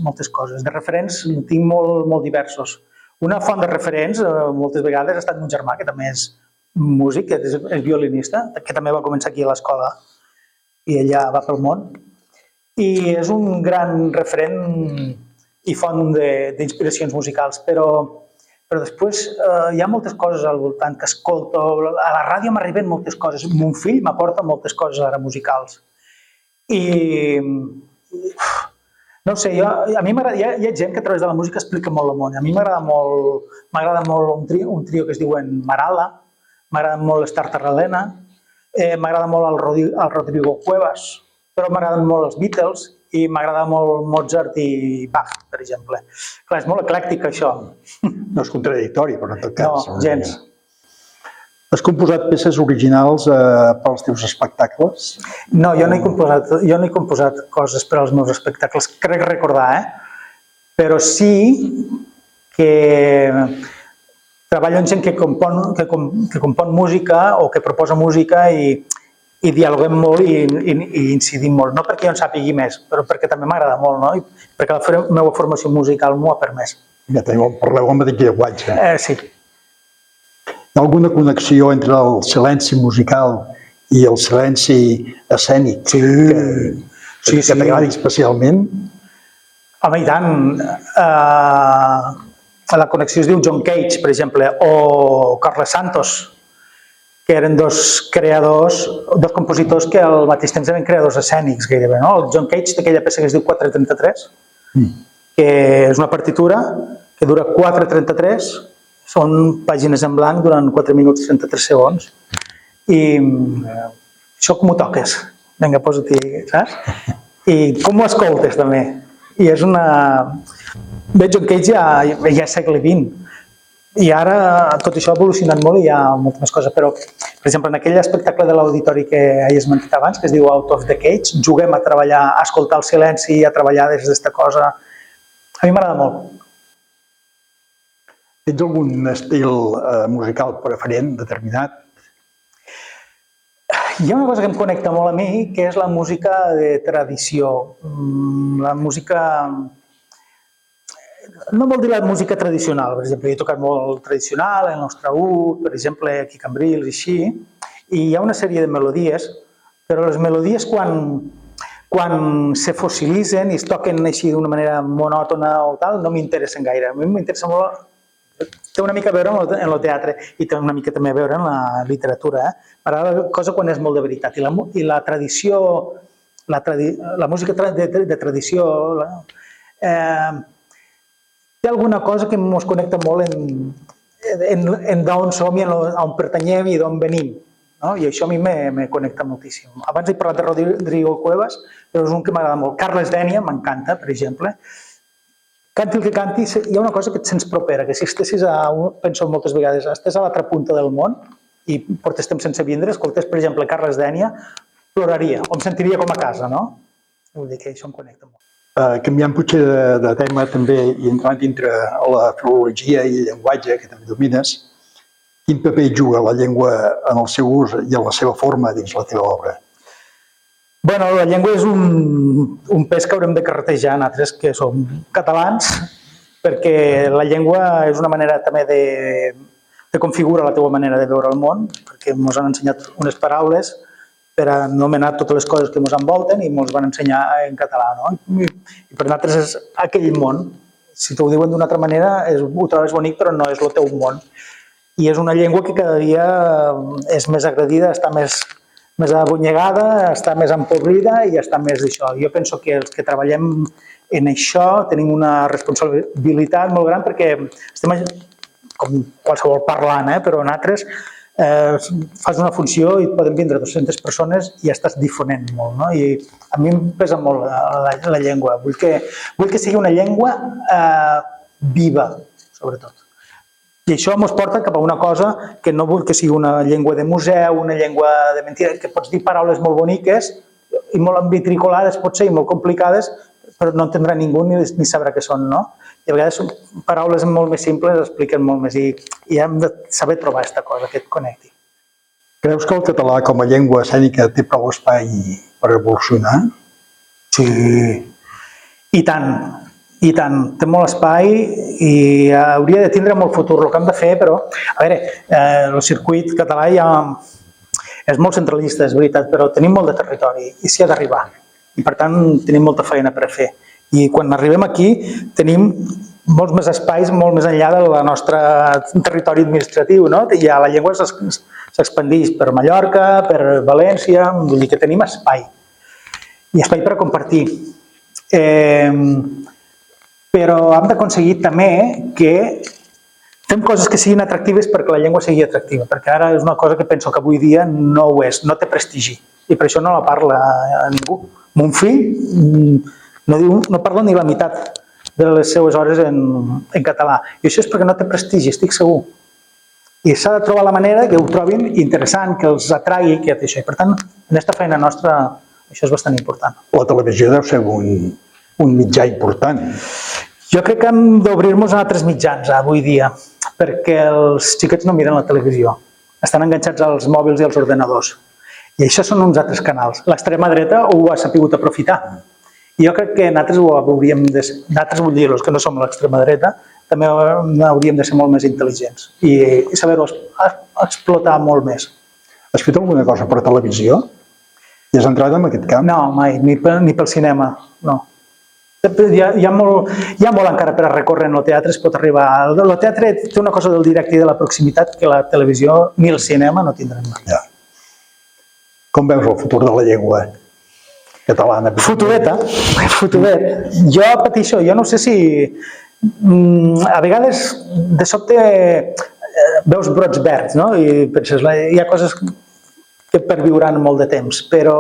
De referents en tinc molt diversos. Una font de referents, moltes vegades, ha estat mon germà, que també és músic, que és violinista, que també va començar aquí a l'escola i ella va pel món. I és un gran referent i font d'inspiracions musicals, però després hi ha moltes coses al voltant que escolto. A la ràdio m'arriben moltes coses. Mon fill m'aporta moltes coses ara musicals. I no sé, a mi m'agrada, hi ha gent que a través de la música explica molt el món. A mi m'agrada molt un trio que es diuen Marala, m'agrada molt l'Starter Helena, m'agrada molt el Rodrigo Cuevas, però m'agraden molt els Beatles i m'agrada molt Mozart i Bach, per exemple. Clar, és molt eclèctic, això. No és contradictori, però en tot cas. No, gens. Has composat peces originals pels teus espectacles? No, jo no he composat coses per als meus espectacles, crec recordar, però sí que treballo amb gent que compon música o que proposa música i dialoguem molt i incidim molt. No perquè jo en sàpigui més, però perquè també m'agrada molt, no? I perquè la meva formació musical m'ho ha permès. Ja parleu el mateix llenguatge. Sí. Hi ha alguna connexió entre el silenci musical i el silenci escènic que t'agradi especialment? Home, i tant. La connexió es diu John Cage, per exemple, o Carles Santos, que eren dos compositors que al mateix temps eren creadors escènics, gairebé. El John Cage té aquella peça que es diu 4:33, que és una partitura que dura 4:33, són pàgines en blanc durant 4 minuts i 33 segons. I això com ho toques? Vinga, posa-t'hi, saps? I com ho escoltes, també. I és una... Bé, John Cage ja és segle XX. I ara tot això ha evolucionat molt i hi ha moltes més coses. Però, per exemple, en aquell espectacle de l'auditori que he esmentat abans, que es diu Out of the Cage, juguem a treballar, a escoltar el silenci i a treballar des d'esta cosa. A mi m'agrada molt. Tens algun estil musical preferent, determinat? Hi ha una cosa que em connecta molt a mi, que és la música de tradició. La música... No vol dir la música tradicional, per exemple, he tocat molt tradicional, el nostre ud, per exemple, aquí a Cambrils i així, i hi ha una sèrie de melodies, però les melodies quan se fossilitzen i es toquen així d'una manera monòtona o tal, no m'interessen gaire. A mi m'interessa molt... Té una mica a veure en el teatre i té una mica també a veure en la literatura. M'agrada la cosa quan és molt de veritat. I la tradició, la música de tradició, té alguna cosa que ens connecta molt en d'on som i on pertanyem i d'on venim. I això a mi me connecta moltíssim. Abans he parlat de Rodrigo Cuevas, però és un que m'agrada molt. Carles Dénia m'encanta, per exemple. Canti el que canti, hi ha una cosa que et sents propera, que si estessis penso moltes vegades, estàs a l'altra punta del món i portes temps sense vindre, escoltes, per exemple, Carles Dénia, ploraria, o em sentiria com a casa, no? Vull dir que això em connecta molt. Canviant potser de tema també i entrant dintre la filologia i el llenguatge, que també domines, quin paper juga la llengua en el seu ús i en la seva forma dins la teva obra? Bueno, la llengua és un pes que haurem de carretejar nosaltres, que som catalans, perquè la llengua és una manera també de configurar la teva manera de veure el món, perquè ens han ensenyat unes paraules per anomenar totes les coses que ens envolten i ens van ensenyar en català, no? I per nosaltres és aquell món. Si t'ho diuen d'una altra manera, ho trobes bonic, però no és el teu món. I és una llengua que cada dia és més agredida, està més abonyegada, està més empobrida i està més d'això. Jo penso que els que treballem en això tenim una responsabilitat molt gran perquè estem, com qualsevol parlant, però nosaltres fas una funció i et poden vindre 200 persones i estàs difonent molt, no? I a mi em pesa molt la llengua. Vull que sigui una llengua viva, sobretot. I això ens porta cap a una cosa que no vull que sigui una llengua de museu, una llengua de mentida, que pots dir paraules molt boniques i molt envitricolades, potser, i molt complicades, però no entendrà ningú ni sabrà què són, no? I a vegades són paraules molt més simples, expliquen molt més, i hem de saber trobar aquesta cosa que et connecti. Creus que el català com a llengua escènica té prou espai per evolucionar? Sí, i tant. I tant, té molt espai i hauria de tindre molt futur. El que hem de fer, però, a veure, el circuit català ja és molt centralista, és veritat, però tenim molt de territori i s'hi ha d'arribar. I per tant, tenim molta feina per a fer. I quan arribem aquí, tenim molts més espais, molt més enllà del nostre territori administratiu, no? Ja la llengua s'expandeix per Mallorca, per València, vull dir que tenim espai. I espai per a compartir. Però hem d'aconseguir també que fem coses que siguin atractives perquè la llengua sigui atractiva, perquè ara és una cosa que penso que avui dia no ho és, no té prestigi, i per això no la parla ningú. Mon fill no parla ni la meitat de les seues hores en català, i això és perquè no té prestigi, estic segur. I s'ha de trobar la manera que ho trobin interessant, que els atragui, que això. I per tant, en aquesta feina nostra, això és bastant important. La televisió deu ser un mitjà important. Jo crec que hem d'obrir-nos a altres mitjans avui dia, perquè els xiquets no miren la televisió. Estan enganxats als mòbils i als ordenadors. I això són uns altres canals. L'extrema dreta ho ha sabut aprofitar. I jo crec que nosaltres ho hauríem de ser, nosaltres vull dir, els que no som l'extrema dreta, també hauríem de ser molt més intel·ligents i saber-ho explotar molt més. Has fet alguna cosa per televisió? I has entrat en aquest camp? No, mai, ni pel cinema, no. Hi ha molt encara per a recórrer en el teatre, es pot arribar. El teatre té una cosa del directe i de la proximitat que la televisió ni el cinema no tindran mai. Ja. Com veus el futur de la llengua catalana? Futureta, futuret. Jo pateixo, jo no sé si... A vegades, de sobte, veus brots verds, no? I penses, hi ha coses que perviuran molt de temps, però...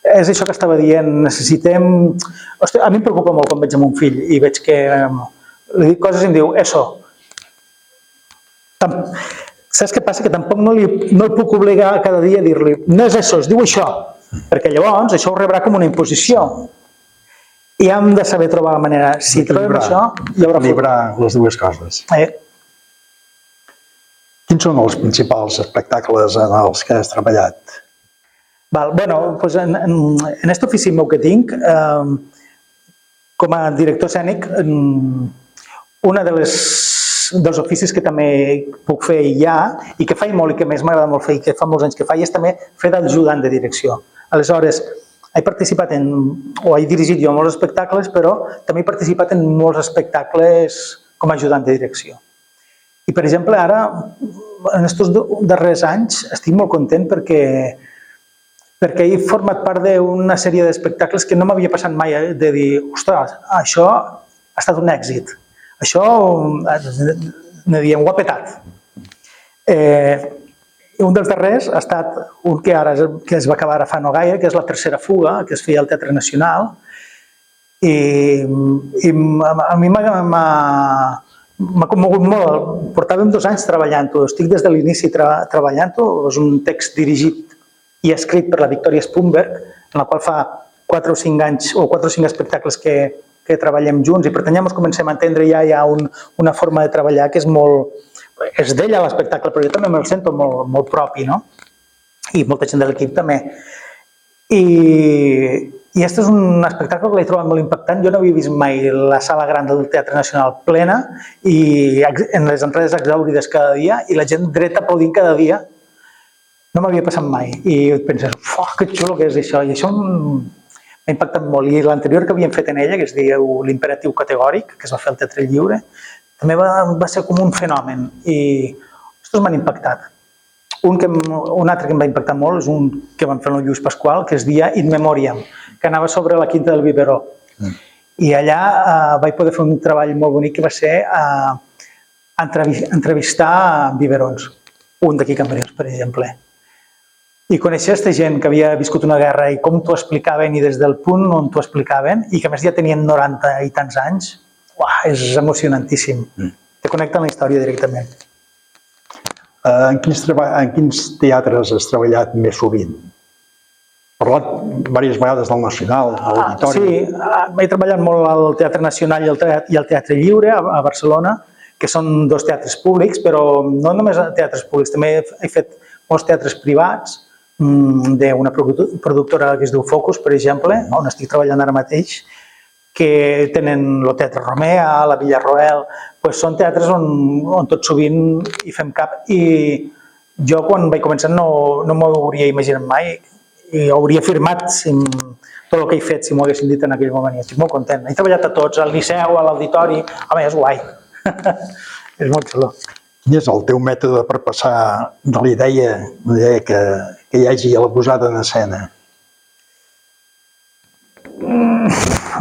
És això que estava dient, necessitem... Ostres, a mi em preocupa molt quan veig a mon fill i veig que li dic coses i em diu, eso. Saps què passa? Que tampoc no el puc obligar cada dia a dir-li, no és eso, es diu això, perquè llavors això ho rebrà com una imposició. I hem de saber trobar la manera. Si trobem això, hi haurà futur. Equilibrar les dues coses. Quins són els principals espectacles en els que has treballat? Bueno, en aquest ofici meu que tinc, com a director escènic, un dels oficis que també puc fer ja, i que faig molt i que més m'agrada molt fer i que fa molts anys que faig, és també fer d'ajudant de direcció. Aleshores, he participat o he dirigit jo molts espectacles, però també he participat en molts espectacles com a ajudant de direcció. I, per exemple, ara, en aquests darrers anys, estic molt content perquè he format part d'una sèrie d'espectacles que no m'havia passat mai de dir, ostres, això ha estat un èxit. Això, ne diem, ho ha petat. Un dels darrers ha estat un que es va acabar ara fa no gaire, que és La tercera fuga, que es feia al Teatre Nacional. I a mi m'ha commogut molt. Portàvem 2 anys treballant-ho. Estic des de l'inici treballant-ho. És un text dirigit i escrit per la Victòria Spunberg, en la qual fa 4 o 5 anys o 4 o 5 espectacles que treballem junts, i per tant ja ens comencem a entendre, ja hi ha una forma de treballar que és molt... És d'ella l'espectacle, però jo també me'l sento molt propi, no? I molta gent de l'equip també. I aquest és un espectacle que l'he trobat molt impactant. Jo no havia vist mai la sala gran del Teatre Nacional plena i en les entrades exhaurides cada dia i la gent dreta aplaudint cada dia. No m'havia passat mai. I penses, que xulo que és això. I això m'ha impactat molt. I l'anterior que havíem fet en ella, que es diu L'imperatiu categòric, que es va fer al Teatre Lliure, també va ser com un fenomen. I aquests m'han impactat. Un altre que em va impactar molt és un que vam fer amb el Lluís Pasqual, que es deia In Memoriam, que anava sobre la Quinta del Biberó. I allà vaig poder fer un treball molt bonic que va ser entrevistar biberons, un d'aquí Cambrils, per exemple. I conèixer aquesta gent que havia viscut una guerra i com t'ho explicaven i des del punt on t'ho explicaven i que a més ja tenien 90 i tants anys, és emocionantíssim. Te connecta amb la història directament. En quins teatres has treballat més sovint? Has parlat diverses vegades del Nacional, de l'Auditori. Sí, he treballat molt al Teatre Nacional i al Teatre Lliure a Barcelona, que són dos teatres públics, però no només teatres públics, també he fet molts teatres privats, d'una productora que es diu Focus, per exemple, on estic treballant ara mateix, que tenen el Teatre Romea, la Villarroel, són teatres on tot sovint hi fem cap. I jo quan vaig començar no m'ho hauria imaginat mai i hauria firmat tot el que he fet si m'ho haguessin dit en aquell moment i estic molt content. He treballat a tots, al Liceu, a l'Auditori, home, és guai. És molt xulo. Quin és el teu mètode per passar de la idea que hi hagi a la posada en escena?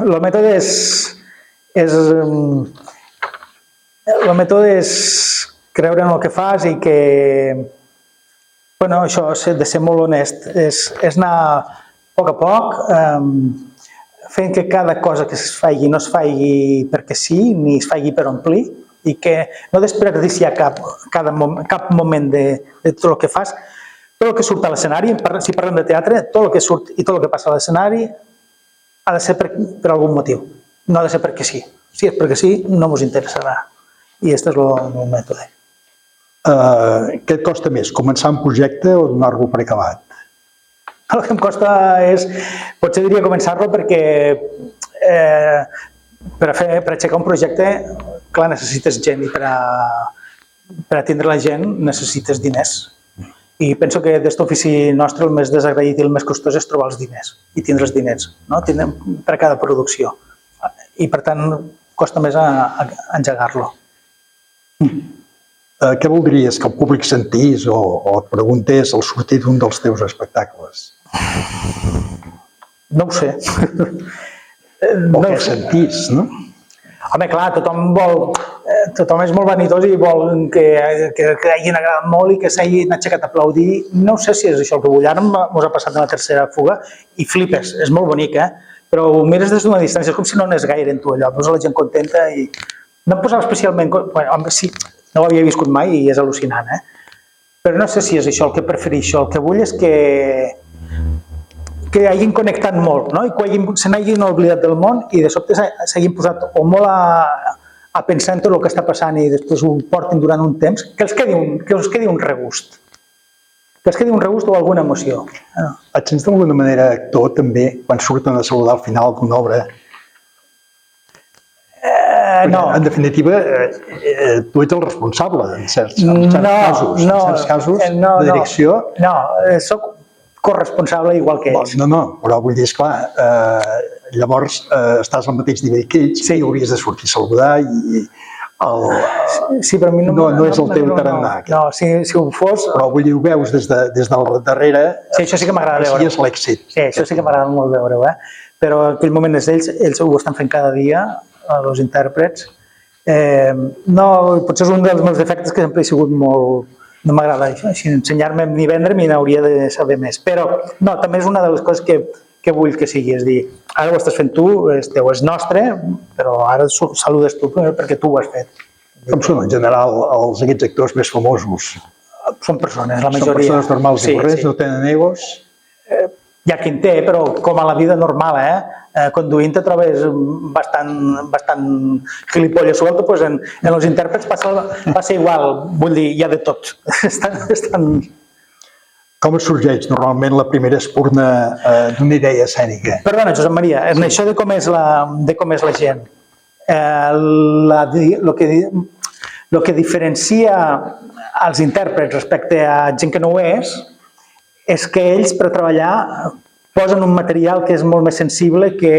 El mètode és creure en el que fas i que, bueno, això de ser molt honest, és anar a poc, fent que cada cosa que es faci no es faci perquè sí, ni es faci per omplir, i que no desperdiciar cap moment de tot el que fas. Tot el que surt a l'escenari, si parlem de teatre, tot el que surt i tot el que passa a l'escenari ha de ser per algun motiu, no ha de ser perquè sí. Si és perquè sí, no ens interessarà. I aquest és el meu mètode. Què et costa més, començar un projecte o donar-lo per acabat? El que em costa és, potser diria començar-lo perquè per aixecar un projecte, clar, necessites gent i per atendre la gent necessites diners. I penso que d'aquest ofici nostre el més desagraït i el més costós és trobar els diners i tindre els diners per a cada producció. I per tant costa més engegar-lo. Què voldries que el públic sentís o et preguntés al sortir d'un dels teus espectacles? No ho sé. O què sentís, no? Home, clar, tothom és molt vanitós i vol que hagin agradat molt i que s'hagin aixecat a aplaudir. No sé si és això el que vull. Ara ens ha passat en la tercera fuga i flipes, és molt bonic, però ho mires des d'una distància, és com si no anés gaire en tu allò, posa la gent contenta i no em posava especialment... Sí, no ho havia viscut mai i és al·lucinant, però no sé si és això el que prefereixo. El que vull és que hagin connectat molt, i que se n'hagin oblidat del món i de sobte s'hagin posat o molt a pensar en tot el que està passant i després ho portin durant un temps, que els quedi un regust. Que els quedi un regust o alguna emoció. Et sents d'alguna manera actor també quan surten a saludar al final d'una obra? No. En definitiva, tu ets el responsable en certs casos de direcció. No, soc corresponsable igual que ells. No, però vull dir, esclar, llavors estàs al mateix nivell que ells i hauries de sortir a saludar i sí, però a mi no és el teu tarannà. No, si ho fos... Però vull dir, ho veus des del darrere. Sí, això sí que m'agrada veure. Així és l'èxit. Sí, això sí que m'agrada molt veure-ho, però en aquell moment és ells ho estan fent cada dia, els intèrprets. No, potser és un dels meus defectes que sempre he sigut molt... No m'agrada així, ensenyar-me ni vendre m'hi n'hauria de saber més. Però no, també és una de les coses que vull que sigui. És dir, ara ho estàs fent tu, és teu, és nostre, però ara saludes tu perquè tu ho has fet. Com són en general aquests actors més famosos? Són persones, la majoria. Són persones normals i corrents, no tenen egos? Hi ha qui en té, però com a la vida normal, conduint te trobes bastant gilipolles suelto, doncs en els intèrprets passa igual, vull dir, hi ha de tot. Com sorgeix normalment la primera espurna d'una idea escènica? Perdona, Josep Maria, en això de com és la gent, el que diferencia els intèrprets respecte a gent que no ho és que ells per treballar posen un material que és molt més sensible que,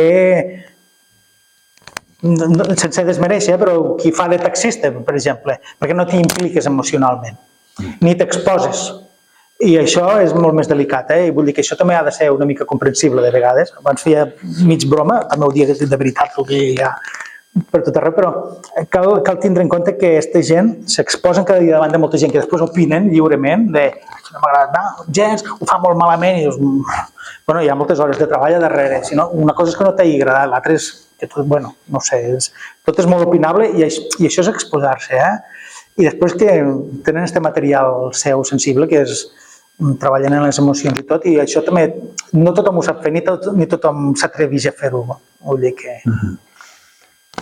sense desmereixer, però qui fa de taxista, per exemple, perquè no t'impliques emocionalment, ni t'exposes. I això és molt més delicat, i vull dir que això també ha de ser una mica comprensible de vegades. Abans feia mig broma, també ho dic de veritat, el que hi ha per tot arreu, però cal tindre en compte que aquesta gent s'exposen cada dia davant de molta gent que després opinen lliurement de no m'ha agradat gens, ho fa molt malament, i dius, bueno, hi ha moltes hores de treball a darrere, una cosa és que no t'hagi agradat, l'altra és que tot, bueno, no sé, tot és molt opinable i això és exposar-se, i després que tenen aquest material seu sensible, que és treballant en les emocions i tot, i això també no tothom ho sap fer, ni tothom s'atreveix a fer-ho, vull dir que...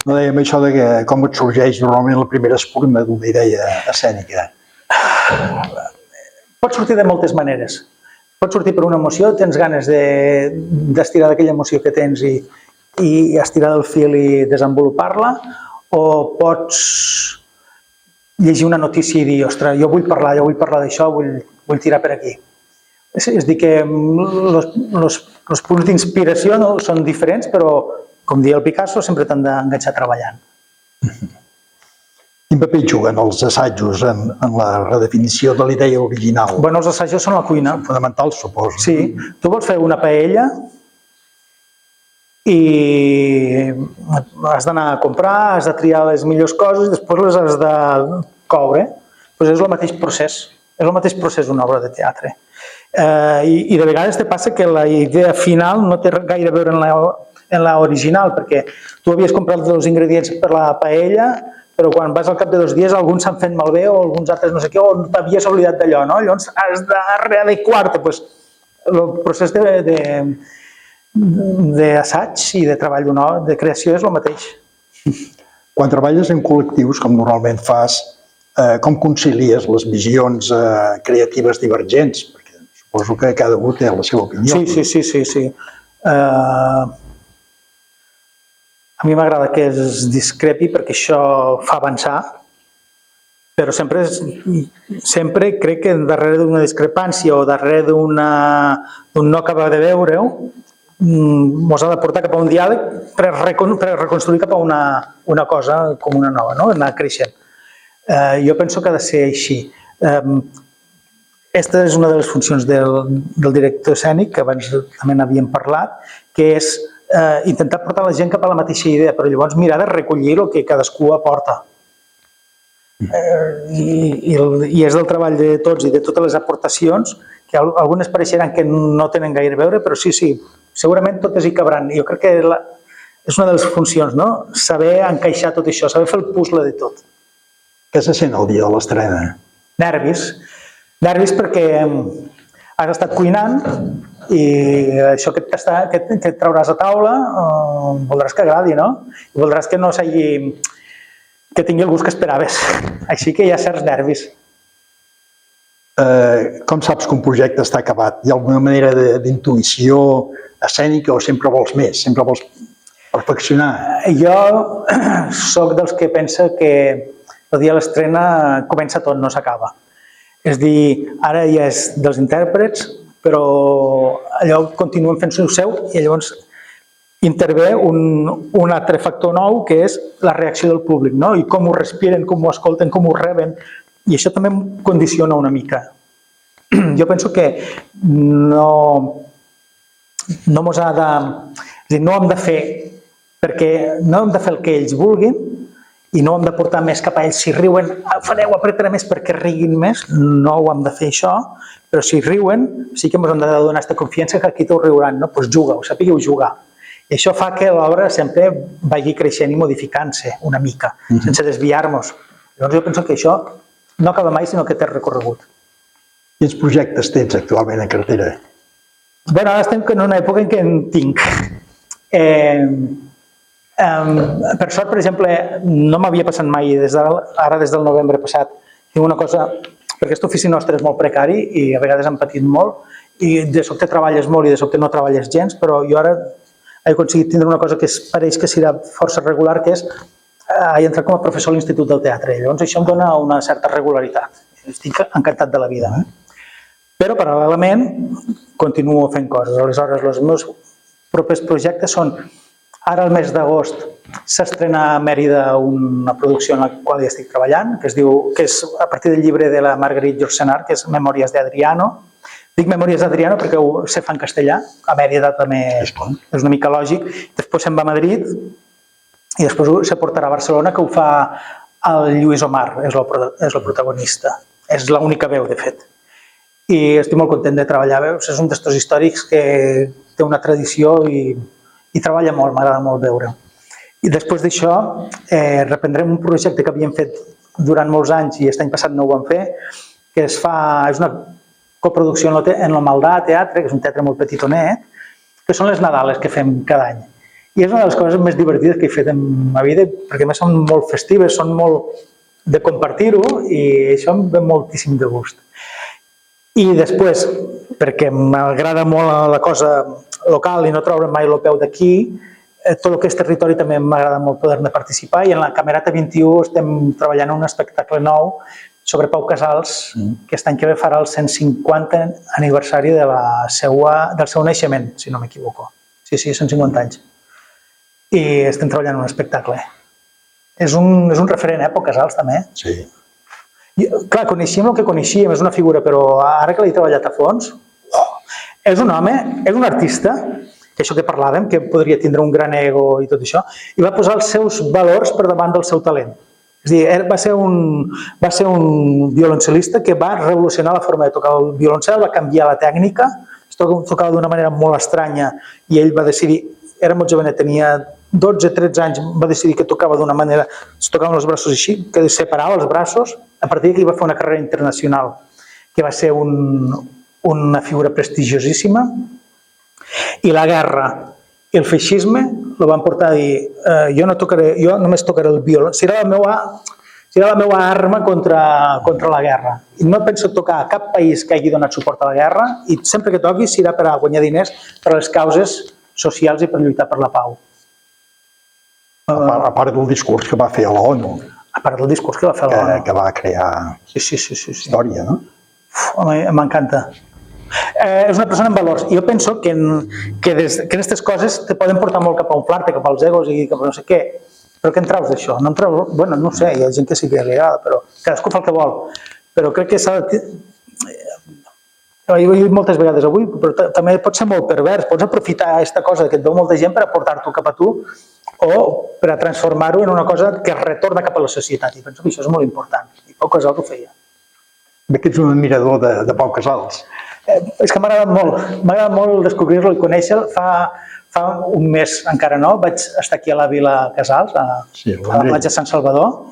No dèiem això de que com et sorgeix normalment la primera espurna d'una idea escènica? Pot sortir de moltes maneres. Pot sortir per una emoció, tens ganes d'estirar d'aquella emoció que tens i estirar del fil i desenvolupar-la, o pots llegir una notícia i dir, ostres, jo vull parlar d'això, vull tirar per aquí. És a dir, que els punts d'inspiració són diferents, però, com deia el Picasso, sempre t'han d'enganxar treballant. Quin paper juguen els assajos en la redefinició de la idea original? Bueno, els assajos són la cuina. Fonamentals, suposo. Sí. Tu vols fer una paella i has d'anar a comprar, has de triar les millors coses i després les has de coure. Doncs és el mateix procés. És el mateix procés d'una obra de teatre. I de vegades te passa que la idea final no té gaire a veure en l'original, perquè tu havies comprat els ingredients per la paella, però quan vas al cap de 2 dies alguns s'han fet malbé o alguns altres no sé què, o t'havies oblidat d'allò, no? Llavors has de readequar-te. El procés d'assaig i de treball de creació és el mateix. Quan treballes en col·lectius, com normalment fas, com concilies les visions creatives divergents? Perquè suposo que cada un té la seva opinió. Sí. A mi m'agrada que es discrepi perquè això fa avançar, però sempre crec que darrere d'una discrepància o darrere d'un no acabar de veure-ho, ens ha de portar cap a un diàleg per reconstruir cap a una cosa com una nova, anar creixent. Jo penso que ha de ser així. Aquesta és una de les funcions del director escènic, que abans també n'havíem parlat, que és intentar portar la gent cap a la mateixa idea, però llavors mirar de recollir el que cadascú aporta. I és del treball de tots i de totes les aportacions, que algunes pareixeran que no tenen gaire a veure, però sí, segurament totes hi cabran. Jo crec que és una de les funcions, no? Saber encaixar tot això, saber fer el puzzle de tot. Què se sent el dia de l'estrena? Nervis. Nervis perquè has estat cuinant i això que et trauràs a taula voldràs que agradi, no? I voldràs que no que tingui el gust que esperaves. Així que hi ha certs nervis. Com saps que un projecte està acabat? Hi ha alguna manera d'intuïció escènica o sempre vols més? Sempre vols perfeccionar? Jo soc dels que pensa que el dia de l'estrena comença tot, no s'acaba. És dir, ara ja és dels intèrprets, però allò continuen fent-se seu i llavors intervé un altre factor nou que és la reacció del públic, no? I com ho respiren, com ho escolten, com ho reben, i això també em condiciona una mica. Jo penso que no mos ha de... És a dir, no hem de fer el que ells vulguin i no hem de portar més cap a ells. Si riuen, fareu apretar més perquè riguin més, no ho hem de fer això, però si riuen, sí que ens hem de donar aquesta confiança que aquí t'ho riuran, no? Doncs juga-ho, sapigueu jugar. I això fa que l'obra sempre vagi creixent i modificant-se una mica, sense desviar-nos. Llavors jo penso que això no acaba mai, sinó que té recorregut. Quins projectes tens actualment en cartera? Bé, ara estem en una època en què en tinc. Per sort, per exemple, no m'havia passat mai, ara des del novembre passat, tinc una cosa perquè aquest ofici nostre és molt precari i a vegades hem patit molt i de sobte treballes molt i de sobte no treballes gens, però jo ara he aconseguit tindre una cosa que pareix que serà força regular, que és he entrat com a professor a l'Institut del Teatre. Llavors això em dona una certa regularitat. Estic encantat de la vida. Però paral·lelament continuo fent coses. Aleshores, els meus propers projectes són, ara al mes d'agost s'estrena a Mèrida una producció en la qual ja estic treballant, que és a partir del llibre de la Marguerite Yourcenar, que és Memòries d'Adriano. Dic Memòries d'Adriano perquè ho sé fa en castellà, a Mèrida també és una mica lògic. Després se'n va a Madrid i després se portarà a Barcelona, que ho fa el Lluís Omar, és el protagonista. És l'única veu, de fet. I estic molt content de treballar veus. És un d'estos històrics que té una tradició i treballa molt, m'agrada molt veure. I després d'això reprendrem un projecte que havíem fet durant molts anys i l'any passat no ho vam fer, que és una coproducció en la Maldà Teatre, que és un teatre molt petitonet, que són les Nadales que fem cada any. I és una de les coses més divertides que he fet en ma vida, perquè a més són molt festives, són molt de compartir-ho i això em ve moltíssim de gust. I després, perquè m'agrada molt la cosa local i no trobo mai el peu d'aquí, tot el que és territori també m'agrada molt poder-ne participar i en la Camerata 21 estem treballant un espectacle nou sobre Pau Casals, que aquest any que ve farà el 150 aniversari del seu naixement, si no m'equivoco. Sí, 150 anys. I estem treballant un espectacle. És un referent, Pau Casals, també. Sí. Clar, coneixíem el que coneixíem, és una figura, però ara que l'he treballat a fons, és un home, és un artista, que això que parlàvem, que podria tindre un gran ego i tot això, i va posar els seus valors per davant del seu talent. És a dir, va ser un violoncel·lista que va revolucionar la forma de tocar el violoncel, va canviar la tècnica, es tocava d'una manera molt estranya i ell va decidir, era molt jovenet, tenia 12-13 anys, va decidir que tocava d'una manera, es tocaven els braços així, que separava els braços, a partir d'aquí va fer una carrera internacional, que va ser una figura prestigiosíssima, i la guerra i el feixisme el van portar a dir jo només tocaré el violó, serà la meva arma contra la guerra. I no penso tocar a cap país que hagi donat suport a la guerra i sempre que toqui serà per a guanyar diners per a les causes socials i per lluitar per la pau. A part del discurs que va fer a l'ONU. A part del discurs que va fer a l'ONU. Que va crear història, no? M'encanta. És una persona amb valors. Jo penso que aquestes coses te poden portar molt cap a inflar-te, cap als egos i cap a no sé què. Però què en treus d'això? No en treus... Bueno, no ho sé, hi ha gent que sí que li agrada, però cadascú fa el que vol. Però crec que s'ha de... Ho he dit moltes vegades avui, però també pot ser molt pervers. Pots aprofitar aquesta cosa que et veu molta gent per aportar-t'ho cap a tu o per a transformar-ho en una cosa que retorna cap a la societat. I penso que això és molt important. I Pau Casals ho feia. Bé que ets un admirador de Pau Casals. És que m'agrada molt descobrir-lo i conèixer-lo. Fa un mes encara no, vaig estar aquí a la Vila Casals, a la platja Sant Salvador,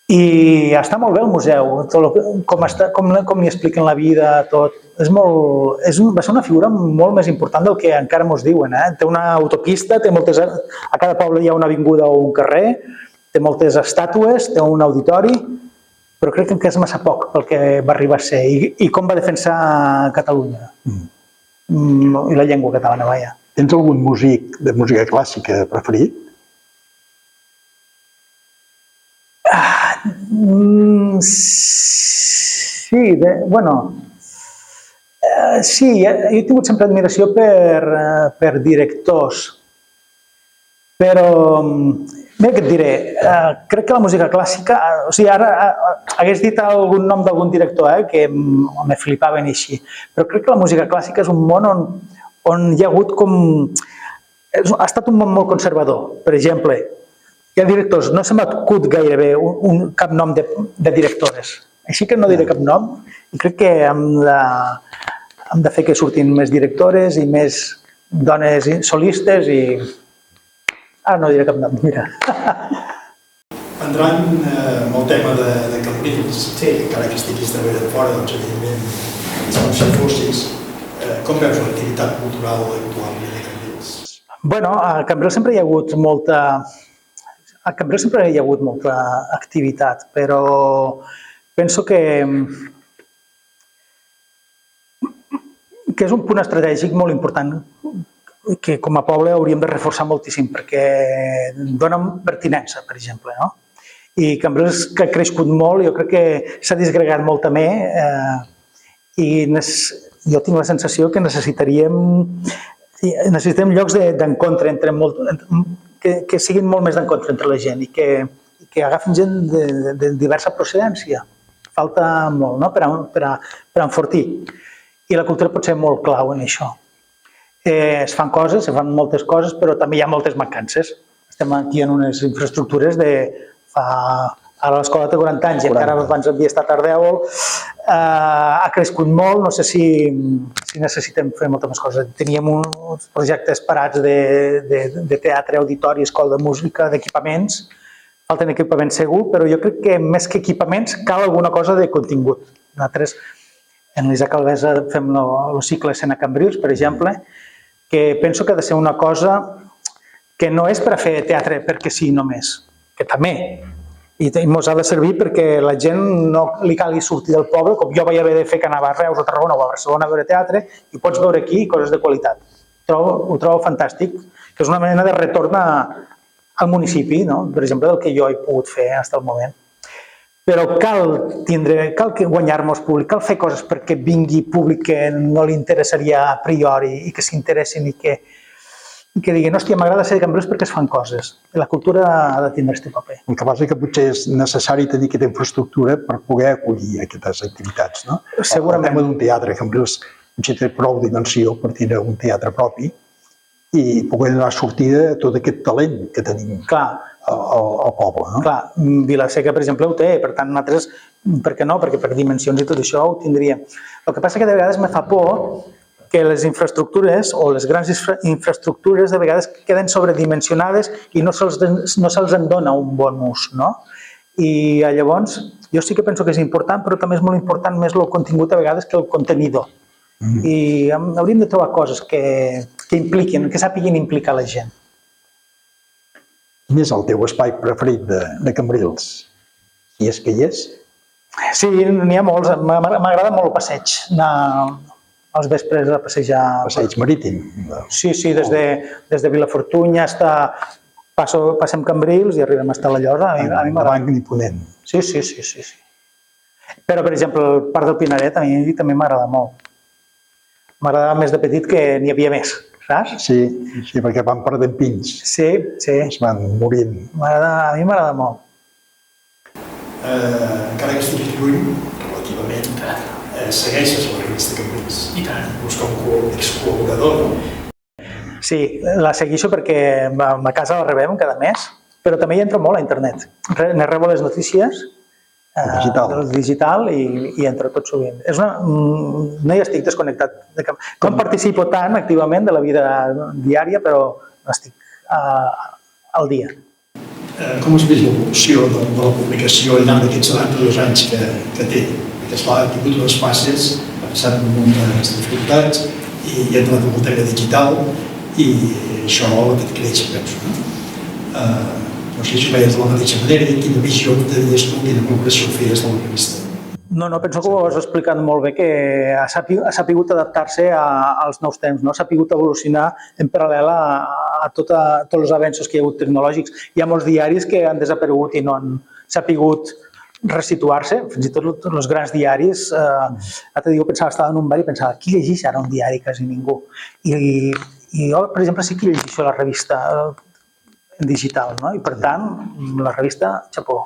i està molt bé el museu, com li expliquen la vida, tot. Va ser una figura molt més important del que encara mos diuen. Té una autopista, a cada poble hi ha una avinguda o un carrer, té moltes estàtues, té un auditori, però crec que és massa poc pel que va arribar a ser i com va defensar Catalunya i la llengua catalana, vaja. Tens algun músic de música clàssica preferit? Sí, bueno... Sí, jo he tingut sempre admiració per directors, però... Bé, què et diré? Crec que la música clàssica... O sigui, ara hagués dit algun nom d'algun director que me flipaven així, però crec que la música clàssica és un món on hi ha hagut com... Ha estat un món molt conservador. Per exemple, hi ha directors, no se m'acut gairebé cap nom de directores. Així que no diré cap nom i crec que hem de fer que surtin més directores i més dones solistes i... Ara no diré cap nom, mira. Entrant en el tema de Cambrils, encara que estiguis treballant fora, doncs evidentment, com si fossis, com veus l'activitat cultural actual de Cambrils? Bueno, a Cambrils sempre hi ha hagut molta... A Cambrils sempre hi ha hagut molta activitat, però penso que és un punt estratègic molt important que com a poble hauríem de reforçar moltíssim perquè dona pertinença, per exemple, no? I Cambrils, que ha crescut molt, jo crec que s'ha disgregat molt també i jo tinc la sensació que necessitem llocs d'encontre, que siguin molt més d'encontre entre la gent i que agafin gent de diversa procedència. Falta molt, no?, per enfortir. I la cultura pot ser molt clau en això. Es fan coses, es fan moltes coses, però també hi ha moltes mancances. Estem aquí en unes infraestructures ara l'escola té 40 anys i encara abans havia estat a Ardèvol. Ha crescut molt, no sé si necessitem fer moltes més coses. Teníem uns projectes parats de teatre, auditori, escola de música, d'equipaments. Falten equipaments segur, però jo crec que més que equipaments cal alguna cosa de contingut. Nosaltres, en l'Isaac Alvesa, fem el cicle Escena Cambrils, per exemple, que penso que ha de ser una cosa que no és per a fer teatre perquè sí només, que també, i ens ha de servir perquè la gent no li calgui sortir del poble, com jo vaig haver de fer que anava a Reus, a Tarragona o a Barcelona a veure teatre, i pots veure aquí coses de qualitat. Ho trobo fantàstic, que és una mena de retorn al municipi, per exemple, del que jo he pogut fer fins al moment. Però cal guanyar-nos públic, cal fer coses perquè vingui públic que no li interessaria a priori i que s'interessin i que diguin, hòstia, m'agrada ser de Cambrils perquè es fan coses. La cultura ha de tindre aquest paper. El que passa és que potser és necessari tenir aquesta infraestructura per poder acollir aquestes activitats, no? Segurament. El tema d'un teatre, Cambrils potser té prou dimensió per tindre un teatre propi i poder donar sortida a tot aquest talent que tenim al poble, no? Clar, Vila-seca, per exemple, ho té, per tant, nosaltres, per què no? Perquè per dimensions i tot això ho tindríem. El que passa que de vegades me fa por que les infraestructures o les grans infraestructures de vegades queden sobredimensionades i no se'ls en dona un bon ús, no? I llavors, jo sí que penso que és important, però també és molt important més el contingut a vegades que el contenidor. I hauríem de trobar coses que impliquin, que sàpiguin implicar la gent. Quin és el teu espai preferit de Cambrils? Si és que hi és? Sí, n'hi ha molts. M'agrada molt el passeig, anar als vespres a passejar. Passeig marítim? Sí, des de Vilafortunya passem Cambrils i arribem a la Llosa. Davant ni ponent. Sí. Però, per exemple, el Parc del Pinaret a mi també m'agrada molt. M'agradava més de petit que n'hi havia més, saps? Sí, perquè van perdent pins. Sí. Es van morint. A mi m'agrada molt. Encara que estiguis lluny, relativament, segueixes la revista Cambrils. I tant. Vols com a excol·laborador. Sí, la segueixo perquè a casa la rebem cada mes, però també hi entro molt a internet. Ne rebo les notícies digital i entro tot sovint. No hi estic desconnectat. No em participo tan activament de la vida diària, però estic al dia. Com has vist l'evolució de la publicació al llarg d'aquests 72 anys que té? Perquè, esclar, ha tingut unes fases, ha passat un munt de dificultats i ha entrat en la digital i això l'ha fet créixer, penso. No sé si ho veies de la mateixa manera i quina visió tenies tu, quina col·laboració feies de la revista. No, penso que ho has explicat molt bé, que ha sapigut adaptar-se als nous temps, ha sapigut evolucionar en paral·lel a tots els avenços que hi ha hagut tecnològics. Hi ha molts diaris que han desaparegut i no han sapigut resituar-se, fins i tot els grans diaris. L'altre dia estava en un bar i pensava, qui llegeix ara un diari? Quasi ningú. I jo, per exemple, sí que llegeixo la revista digital, i per tant, la revista, xapó.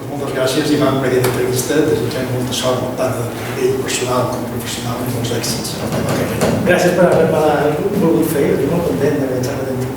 Moltes gràcies, Ivan, per aquesta entrevista. Desitgem molta sort tant a nivell personal com professional i molts èxits. Gràcies per haver-me volgut fer, jo estic molt content d'haver xerrat amb tu.